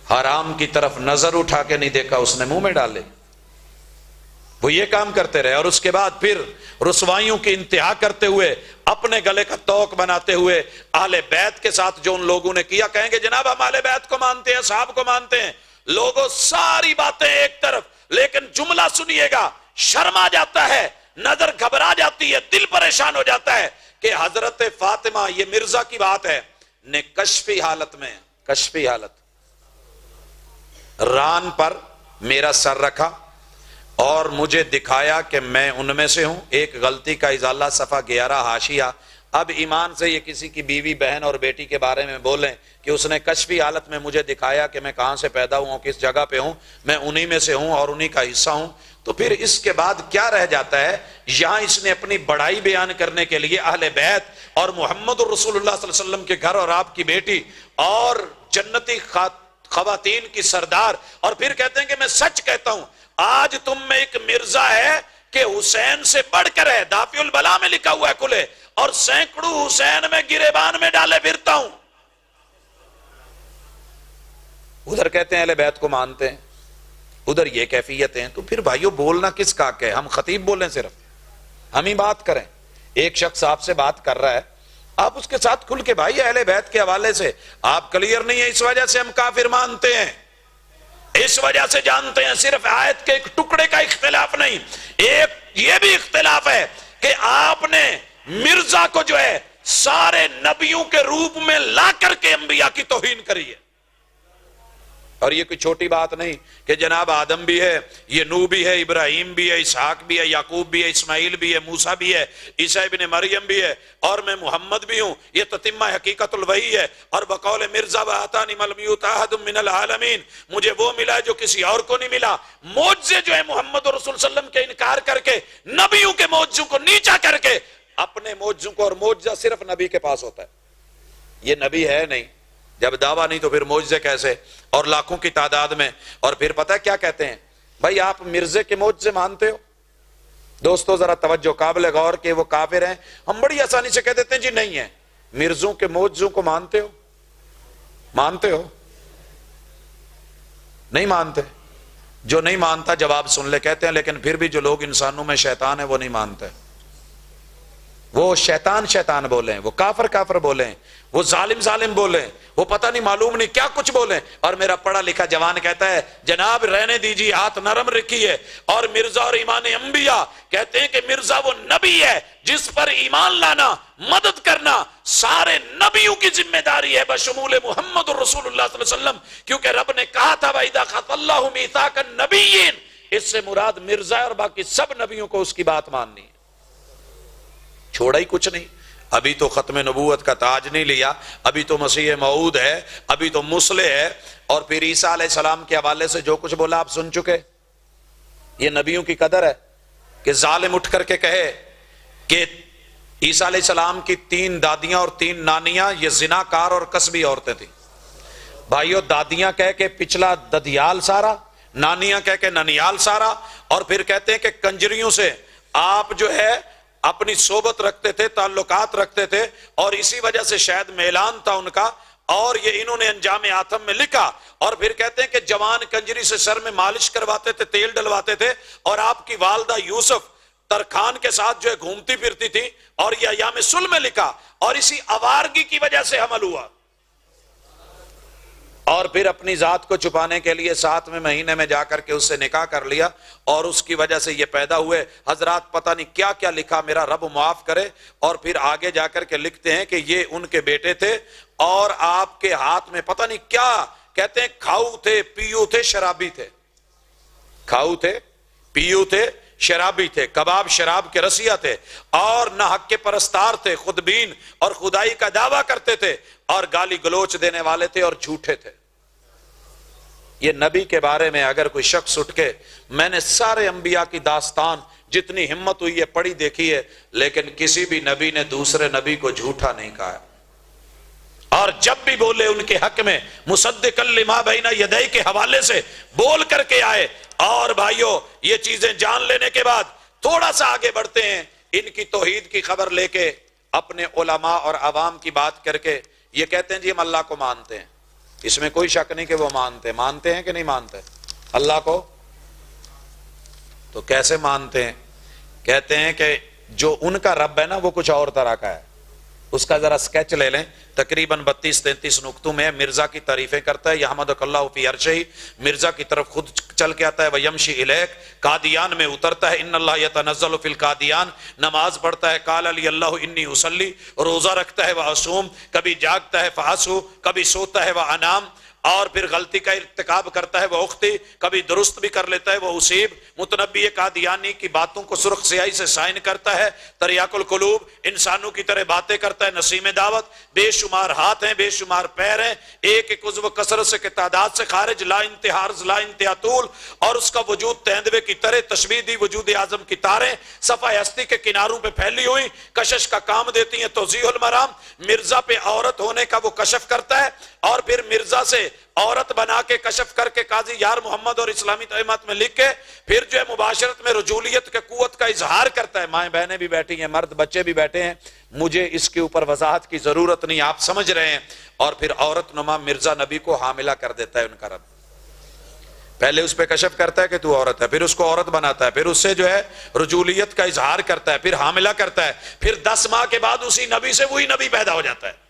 حرام کی طرف نظر اٹھا کے نہیں دیکھا اس نے منہ میں ڈالے۔ وہ یہ کام کرتے رہے، اور اس کے بعد پھر رسوائیوں کی انتہا کرتے ہوئے، اپنے گلے کا توق بناتے ہوئے اہل بیت کے ساتھ جو ان لوگوں نے کیا، کہیں گے جناب ہم اہل بیت کو مانتے ہیں، صحابہ کو مانتے ہیں۔ لوگوں ساری باتیں ایک طرف، لیکن جملہ سنیے گا، شرم آ جاتا ہے، نظر گھبرا جاتی ہے، دل پریشان ہو جاتا ہے کہ حضرت فاطمہ، یہ مرزا کی بات ہے، نے کشفی حالت میں، کشفی حالت ران پر میرا سر رکھا اور مجھے دکھایا کہ میں ان میں سے ہوں۔ ایک غلطی کا ازالہ، صفحہ 11 حاشیہ۔ اب ایمان سے یہ کسی کی بیوی بہن اور بیٹی کے بارے میں بولیں کہ اس نے کشفی حالت میں مجھے دکھایا کہ میں کہاں سے پیدا ہوں، کس جگہ پہ ہوں، میں انہی میں سے ہوں اور انہی کا حصہ ہوں، تو پھر اس کے بعد کیا رہ جاتا ہے؟ یہاں اس نے اپنی بڑائی بیان کرنے کے لیے اہل بیت اور محمد رسول اللہ صلی اللہ علیہ وسلم کے گھر اور آپ کی بیٹی اور جنتی خواتین کی سردار، اور پھر کہتے ہیں کہ میں سچ کہتا ہوں آج تم میں ایک مرزا ہے کہ حسین سے بڑھ کر ہے، دافع البلا میں لکھا ہوا ہے کھلے، اور سینکڑوں حسین میں گریبان میں ڈالے پھرتا ہوں۔ ادھر کہتے ہیں اہل بیت کو مانتے ہیں، ادھر یہ کیفیتیں ہیں، تو پھر بھائیو بولنا کس کا کہ ہم خطیب بولیں، صرف ہم ہی بات کریں؟ ایک شخص آپ سے بات کر رہا ہے، آپ اس کے ساتھ کھل کے بھائی اہل بیت کے حوالے سے آپ کلیئر نہیں ہے، اس وجہ سے ہم کافر مانتے ہیں، اس وجہ سے جانتے ہیں، صرف آیت کے ایک ٹکڑے کا اختلاف نہیں، ایک یہ بھی اختلاف ہے کہ آپ نے مرزا کو جو ہے سارے نبیوں کے روپ میں لا کر کے انبیاء کی توہین کری ہے۔ اور یہ کوئی چھوٹی بات نہیں کہ جناب آدم بھی ہے، یہ نوح بھی ہے، ابراہیم بھی ہے، اسحاق بھی ہے، یعقوب بھی ہے، اسماعیل بھی ہے، موسیٰ بھی ہے، عیسیٰ ابن مریم بھی ہے، اور میں محمد بھی ہوں، یہ تتمہ حقیقت الوحی ہے۔ اور بقول مرزا وَآتَانِي مَا لَمْ يُؤْتَ أَحَدٌ مِّنَ الْعَالَمِينَ، مجھے وہ ملا ہے جو کسی اور کو نہیں ملا۔ معجزے جو ہے محمد رسول صلی اللہ علیہ وسلم کے انکار کر کے، نبیوں کے معجزوں کو نیچا کر کے، اپنے معجزوں کو، اور معجزہ صرف نبی کے پاس ہوتا ہے، یہ نبی ہے نہیں، جب دعویٰ نہیں تو پھر معجزے کیسے، اور لاکھوں کی تعداد میں۔ اور پھر پتہ ہے کیا کہتے ہیں؟ بھائی آپ مرزے کے معجزے مانتے ہو؟ دوستو ذرا توجہ، قابل غور کہ وہ کافر ہیں، ہم بڑی آسانی سے کہہ دیتے ہیں جی نہیں ہے۔ مرزوں کے معجزوں کو مانتے ہو؟ مانتے ہو؟ نہیں مانتے؟ جو نہیں مانتا جواب سن لے، کہتے ہیں لیکن پھر بھی جو لوگ انسانوں میں شیطان ہیں وہ نہیں مانتے، وہ شیطان شیطان بولیں، وہ کافر کافر بولیں، وہ ظالم ظالم بولیں، وہ پتہ نہیں معلوم نہیں کیا کچھ بولیں، اور میرا پڑھا لکھا جوان کہتا ہے جناب رہنے دیجیے، ہاتھ نرم رکھیے۔ اور مرزا اور ایمان انبیاء کہتے ہیں کہ مرزا وہ نبی ہے جس پر ایمان لانا، مدد کرنا سارے نبیوں کی ذمہ داری ہے بشمول محمد رسول اللہ صلی اللہ علیہ وسلم، کیونکہ رب نے کہا تھا وَإِذَا أَخَذَ اللَّهُ مِيثَاقَ النَّبِيِّينَ، اس سے مراد مرزا اور باقی سب نبیوں کو اس کی بات ماننی ہے، چھوڑا ہی کچھ نہیں۔ ابھی تو ختم نبوت کا تاج نہیں لیا، ابھی تو مسیح موعود ہے، ابھی تو مصلح ہے، اور پھر عیسیٰ علیہ السلام کے حوالے سے جو کچھ بولا آپ سن چکے۔ یہ نبیوں کی قدر ہے کہ ظالم اٹھ کر کے کہے کہ عیسیٰ علیہ السلام کی 3 دادیاں اور 3 نانیاں یہ زناکار اور کسبی عورتیں تھیں۔ بھائیو دادیاں کہہ کے پچھلا ددیال سارا، نانیاں کہہ کے ننیال سارا، اور پھر کہتے ہیں کہ کنجریوں سے آپ جو ہے اپنی صحبت رکھتے تھے، تعلقات رکھتے تھے، اور اسی وجہ سے شاید میلان تھا ان کا، اور یہ انہوں نے انجام آتم میں لکھا۔ اور پھر کہتے ہیں کہ جوان کنجری سے سر میں مالش کرواتے تھے، تیل ڈلواتے تھے، اور آپ کی والدہ یوسف ترخان کے ساتھ جو ہے گھومتی پھرتی تھی، اور یہ ایام صلح میں لکھا، اور اسی آوارگی کی وجہ سے حمل ہوا، اور پھر اپنی ذات کو چھپانے کے لیے 7ویں مہینے میں جا کر کے اس سے نکاح کر لیا، اور اس کی وجہ سے یہ پیدا ہوئے۔ حضرات پتہ نہیں کیا کیا لکھا، میرا رب معاف کرے۔ اور پھر آگے جا کر کے لکھتے ہیں کہ یہ ان کے بیٹے تھے، اور آپ کے ہاتھ میں پتہ نہیں کیا، کہتے ہیں کھاؤ تھے، پیو تھے، شرابی تھے، کھاؤ تھے، پیو تھے، شرابی تھے، کباب شراب کے رسیہ تھے، اور نہ حق کے پرستار تھے، خودبین اور خدائی کا دعویٰ کرتے تھے، اور گالی گلوچ دینے والے تھے، اور جھوٹے تھے۔ یہ نبی کے بارے میں اگر کوئی شخص اٹھ کے، میں نے سارے انبیاء کی داستان جتنی ہمت ہوئی ہے پڑھی دیکھی ہے، لیکن کسی بھی نبی نے دوسرے نبی کو جھوٹا نہیں کہا، اور جب بھی بولے ان کے حق میں مصدقا لما بین یدیہ کے حوالے سے بول کر کے آئے۔ اور بھائیو یہ چیزیں جان لینے کے بعد تھوڑا سا آگے بڑھتے ہیں، ان کی توحید کی خبر لے کے اپنے علماء اور عوام کی بات کر کے یہ کہتے ہیں جی ہم اللہ کو مانتے ہیں. اس میں کوئی شک نہیں کہ وہ مانتے ہیں کہ نہیں مانتے اللہ کو. تو کیسے مانتے ہیں؟ کہتے ہیں کہ جو ان کا رب ہے نا وہ کچھ اور طرح کا ہے. اس کا ذرا سکیچ لے لیں, تقریباً 32-33 نقطوں میں مرزا کی تعریفیں کرتا ہے. یحمدک اللہ فی عرشہ, مرزا کی طرف خود چل کے آتا ہے. ویمشی الیک, قادیان میں اترتا ہے. ان اللہ یتنزل فی القادیان, نماز پڑھتا ہے. قال علی اللہ انی اصلی, روزہ رکھتا ہے. واصوم, کبھی جاگتا ہے. فاسو, کبھی سوتا ہے. وانام, اور پھر غلطی کا ارتکاب کرتا ہے. وہ اختی, کبھی درست بھی کر لیتا ہے. وہ اسیب, متنبی قادیانی کی باتوں کو سرخ سیاہی سے سائن کرتا ہے. تریاق القلوب, انسانوں کی طرح باتیں کرتا ہے. نسیم دعوت, بے شمار ہاتھ ہیں, بے شمار پیر ہیں, ایک ایک عضو کثرت سے تعداد سے خارج. لا انتہا عرض, لا انتہا طول, اور اس کا وجود تیندوے کی طرح. تشبیہ دی وجود اعظم کی تاریں صفحہ ہستی کے کناروں پہ پھیلی ہوئی, کشش کا کام دیتی ہیں. توضیح المرام, مرزا پہ عورت ہونے کا وہ کشف کرتا ہے, اور پھر مرزا سے عورت بنا کے کشف کر کے قاضی یار محمد اور اسلامی تعلیمات میں لکھ کے پھر جو ہے مباشرت میں رجولیت کے قوت کا اظہار کرتا ہے. مائیں بہنیں بھی بیٹھی ہیں, مرد بچے بھی بیٹھے ہیں, مجھے اس کے اوپر وضاحت کی ضرورت نہیں, آپ سمجھ رہے ہیں. اور پھر عورت نما مرزا نبی کو حاملہ کر دیتا ہے ان کا رب. پہلے اس پہ کشف کرتا ہے کہ تو عورت ہے, پھر اس کو عورت بناتا ہے, پھر اس سے جو ہے رجولیت کا اظہار کرتا ہے, پھر حاملہ کرتا ہے. پھر 10 ماہ کے بعد اسی نبی سے وہی نبی پیدا ہو جاتا ہے,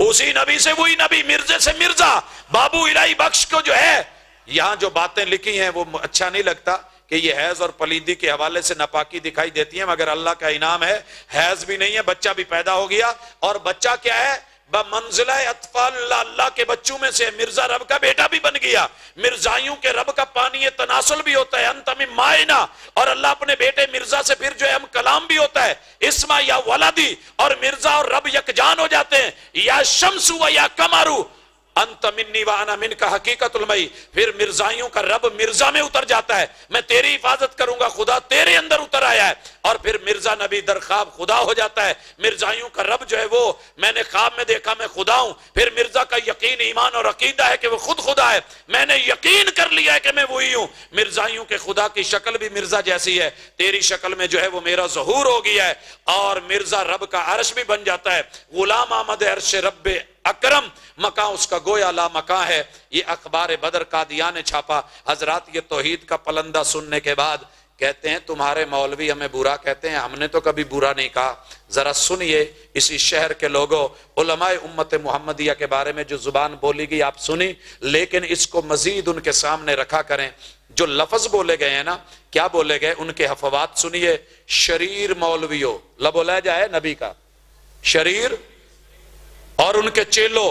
اسی نبی سے وہی نبی, مرزے سے مرزا. بابو الہی بخش کو جو ہے یہاں جو باتیں لکھی ہیں وہ اچھا نہیں لگتا کہ یہ حیض اور پلیدی کے حوالے سے ناپاکی دکھائی دیتی ہے, مگر اللہ کا انعام ہے حیض بھی نہیں ہے, بچہ بھی پیدا ہو گیا. اور بچہ کیا ہے؟ بمنزلہ اطفال اللہ کے بچوں میں سے مرزا رب کا بیٹا بھی بن گیا. مرزائیوں کے رب کا پانی تناسل بھی ہوتا ہے, انت من مائنا, اور اللہ اپنے بیٹے مرزا سے پھر جو ہے ہم کلام بھی ہوتا ہے. اسما یا ولدی, اور مرزا اور رب یکجان ہو جاتے ہیں. یا شمس و یا قمر, انت منی وانا من کا حقیقت المئی. پھر مرزائیوں کا رب مرزا میں اتر جاتا ہے, میں تیری حفاظت کروں گا, خدا تیرے اندر اتر آیا ہے. اور پھر مرزا نبی در خواب خدا ہو جاتا ہے. مرزائیوں کا رب جو ہے وہ میں نے خواب میں دیکھا میں خدا ہوں. پھر مرزا کا یقین, ایمان اور عقیدہ ہے کہ وہ خود خدا ہے, میں نے یقین کر لیا ہے کہ میں وہی ہوں. مرزائیوں کے خدا کی شکل بھی مرزا جیسی ہے, تیری شکل میں جو ہے وہ میرا ظہور ہو گیا ہے. اور مرزا رب کا عرش بھی بن جاتا ہے. غلام آمد عرش رب اکرم, مکان اس کا گویا لا مکان ہے. یہ اخبار بدر قادیان نے چھاپا. حضرات یہ توحید کا پلندہ سننے کے بعد کہتے ہیں تمہارے مولوی ہمیں برا کہتے ہیں, ہم نے تو کبھی برا نہیں کہا. ذرا سنیے اسی شہر کے لوگوں, علماء امت محمدیہ کے بارے میں جو زبان بولی گئی آپ سنی, لیکن اس کو مزید ان کے سامنے رکھا کریں. جو لفظ بولے گئے ہیں نا, کیا بولے گئے, ان کے حفوات سنیے. شریر مولویوں, بولا جائے نبی کا شریر, اور ان کے چیلو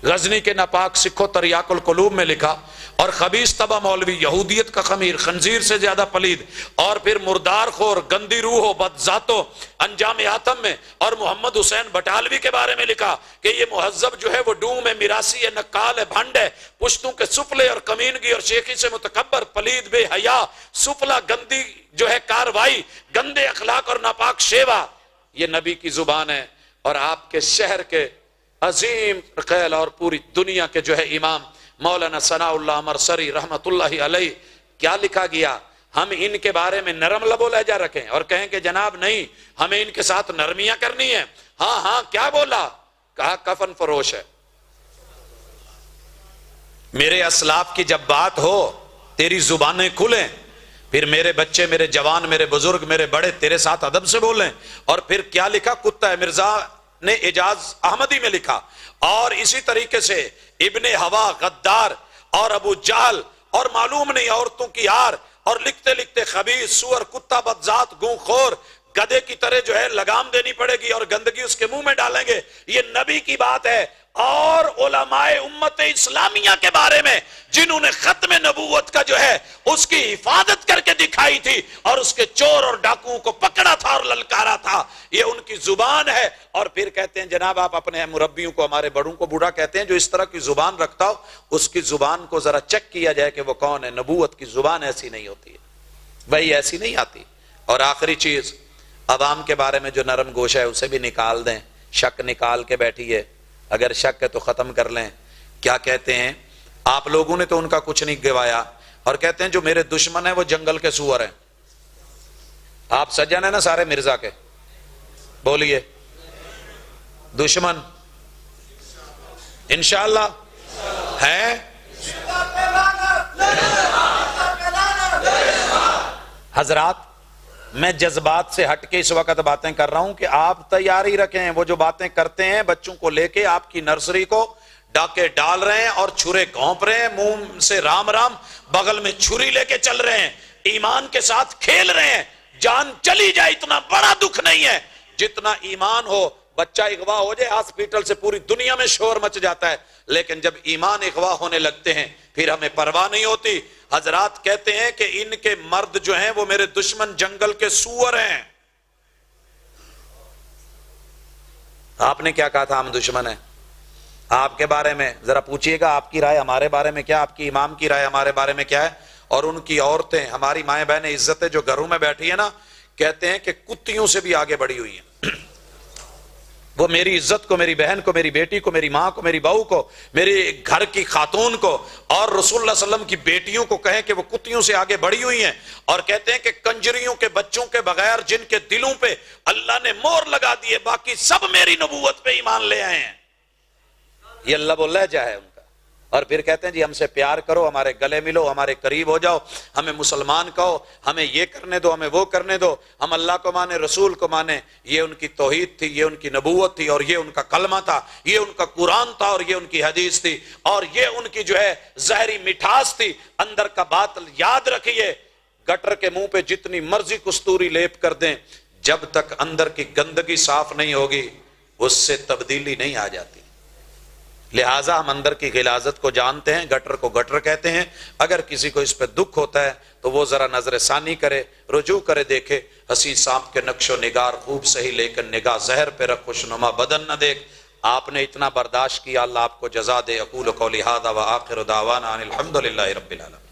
غزنی کے ناپاک سکھوں تریاق القلوب میں لکھا. اور خبیث طبع مولوی, یہودیت کا خمیر, خنزیر سے زیادہ پلید, اور پھر مردار خور, گندی روح و بد ذاتوں, انجام آتم میں. اور محمد حسین بٹالوی کے بارے میں لکھا کہ یہ مہذب جو ہے وہ ڈوم ہے, میراسی ہے, نقال ہے, بھنڈ ہے, پشتوں کے سفلے اور کمینگی اور شیخی سے متکبر, پلید, بے حیا, سفلا, گندی جو ہے کاروائی, گندے اخلاق اور ناپاک شیوا. یہ نبی کی زبان ہے. اور آپ کے شہر کے عظیم قیل اور پوری دنیا کے جو ہے امام مولانا ثناء اللہ مرسری رحمت اللہ علیہ, کیا لکھا گیا؟ ہم ان کے بارے میں نرم لب و لہجہ رکھیں اور کہیں کہ جناب نہیں, ہمیں ان کے ساتھ نرمیاں کرنی ہیں. ہاں ہاں, کیا بولا؟ کہا کفن فروش ہے. میرے اسلاف کی جب بات ہو تیری زبانیں کھلیں, پھر میرے بچے, میرے جوان, میرے بزرگ, میرے بڑے تیرے ساتھ ادب سے بولیں. اور پھر کیا لکھا؟ کتا ہے. مرزا نے اعجاز احمدی میں لکھا. اور اسی طریقے سے ابن ہوا, غدار, اور ابو جہل, اور معلوم نہیں عورتوں کی یار, اور لکھتے لکھتے خبیث, سور, کتا, بدذات, گوں خور, گدے کی طرح جو ہے لگام دینی پڑے گی اور گندگی اس کے منہ میں ڈالیں گے. یہ نبی کی بات ہے. اور علماء امت اسلامیہ کے بارے میں جنہوں نے ختم نبوت کا جو ہے اس کی حفاظت کر کے دکھائی تھی اور اس کے چور اور ڈاکوؤں کو پکڑا تھا اور للکارا تھا, یہ ان کی زبان ہے. اور پھر کہتے ہیں جناب آپ اپنے مربیوں کو, ہمارے بڑوں کو بوڑھا کہتے ہیں, جو اس طرح کی زبان رکھتا ہو اس کی زبان کو ذرا چیک کیا جائے کہ وہ کون ہے. نبوت کی زبان ایسی نہیں ہوتی ہے, وہی ایسی نہیں آتی. اور آخری چیز, عوام کے بارے میں جو نرم گوشہ ہے اسے بھی نکال دیں. شک نکال کے بیٹھیے, اگر شک ہے تو ختم کر لیں. کیا کہتے ہیں آپ لوگوں نے تو ان کا کچھ نہیں گوایا, اور کہتے ہیں جو میرے دشمن ہیں وہ جنگل کے سور ہیں. آپ سجن ہیں نا سارے مرزا کے, بولیے دشمن انشاءاللہ ہے؟ حضرات میں جذبات سے ہٹ کے اس وقت باتیں کر رہا ہوں کہ آپ تیاری رکھیں. وہ جو باتیں کرتے ہیں بچوں کو لے کے آپ کی نرسری کو ڈاکے ڈال رہے ہیں اور چھرے گھونپ رہے ہیں, منہ سے رام رام, بغل میں چھری لے کے چل رہے ہیں, ایمان کے ساتھ کھیل رہے ہیں. جان چلی جائے اتنا بڑا دکھ نہیں ہے جتنا ایمان ہو. بچہ اغوا ہو جائے ہاسپٹل سے پوری دنیا میں شور مچ جاتا ہے, لیکن جب ایمان اغوا ہونے لگتے ہیں پھر ہمیں پرواہ نہیں ہوتی. حضرات کہتے ہیں کہ ان کے مرد جو ہیں وہ میرے دشمن جنگل کے سور ہیں. آپ نے کیا کہا تھا ہم دشمن ہیں؟ آپ کے بارے میں ذرا پوچھئے گا, آپ کی رائے ہمارے بارے میں کیا, آپ کی امام کی رائے ہمارے بارے میں کیا ہے؟ اور ان کی عورتیں, ہماری مائیں بہنیں عزتیں جو گھروں میں بیٹھی ہیں نا, کہتے ہیں کہ کتیوں سے بھی آگے بڑھی ہوئی ہیں. وہ میری عزت کو, میری بہن کو, میری بیٹی کو, میری ماں کو, میری بہو کو, میری گھر کی خاتون کو اور رسول اللہ صلی اللہ علیہ وسلم کی بیٹیوں کو کہیں کہ وہ کتیوں سے آگے بڑھی ہوئی ہیں. اور کہتے ہیں کہ کنجریوں کے بچوں کے بغیر جن کے دلوں پہ اللہ نے مور لگا دیے باقی سب میری نبوت پہ ایمان لے آئے ہیں. یہ اللہ وہ لہجہ ہے ان کا. اور پھر کہتے ہیں جی ہم سے پیار کرو, ہمارے گلے ملو, ہمارے قریب ہو جاؤ, ہمیں مسلمان کہو, ہمیں یہ کرنے دو, ہمیں وہ کرنے دو, ہم اللہ کو مانے, رسول کو مانے. یہ ان کی توحید تھی, یہ ان کی نبوت تھی, اور یہ ان کا کلمہ تھا, یہ ان کا قرآن تھا, اور یہ ان کی حدیث تھی, اور یہ ان کی جو ہے ظاہری مٹھاس تھی. اندر کا باطل یاد رکھیے, گٹر کے منہ پہ جتنی مرضی کستوری لیپ کر دیں, جب تک اندر کی گندگی صاف نہیں ہوگی اس سے تبدیلی نہیں آ جاتی. لہٰذا ہم اندر کی غلاظت کو جانتے ہیں, گٹر کو گٹر کہتے ہیں. اگر کسی کو اس پہ دکھ ہوتا ہے تو وہ ذرا نظر ثانی کرے, رجوع کرے, دیکھے حسین سانپ کے نقش و نگار خوب صحیح, لیکن نگاہ زہر پہ رکھ, خوشنما بدن نہ دیکھ. آپ نے اتنا برداشت کیا, اللہ آپ کو جزا دے. اقول قولی ھذا وآخر دعوانا ان الحمد للہ رب العالمین.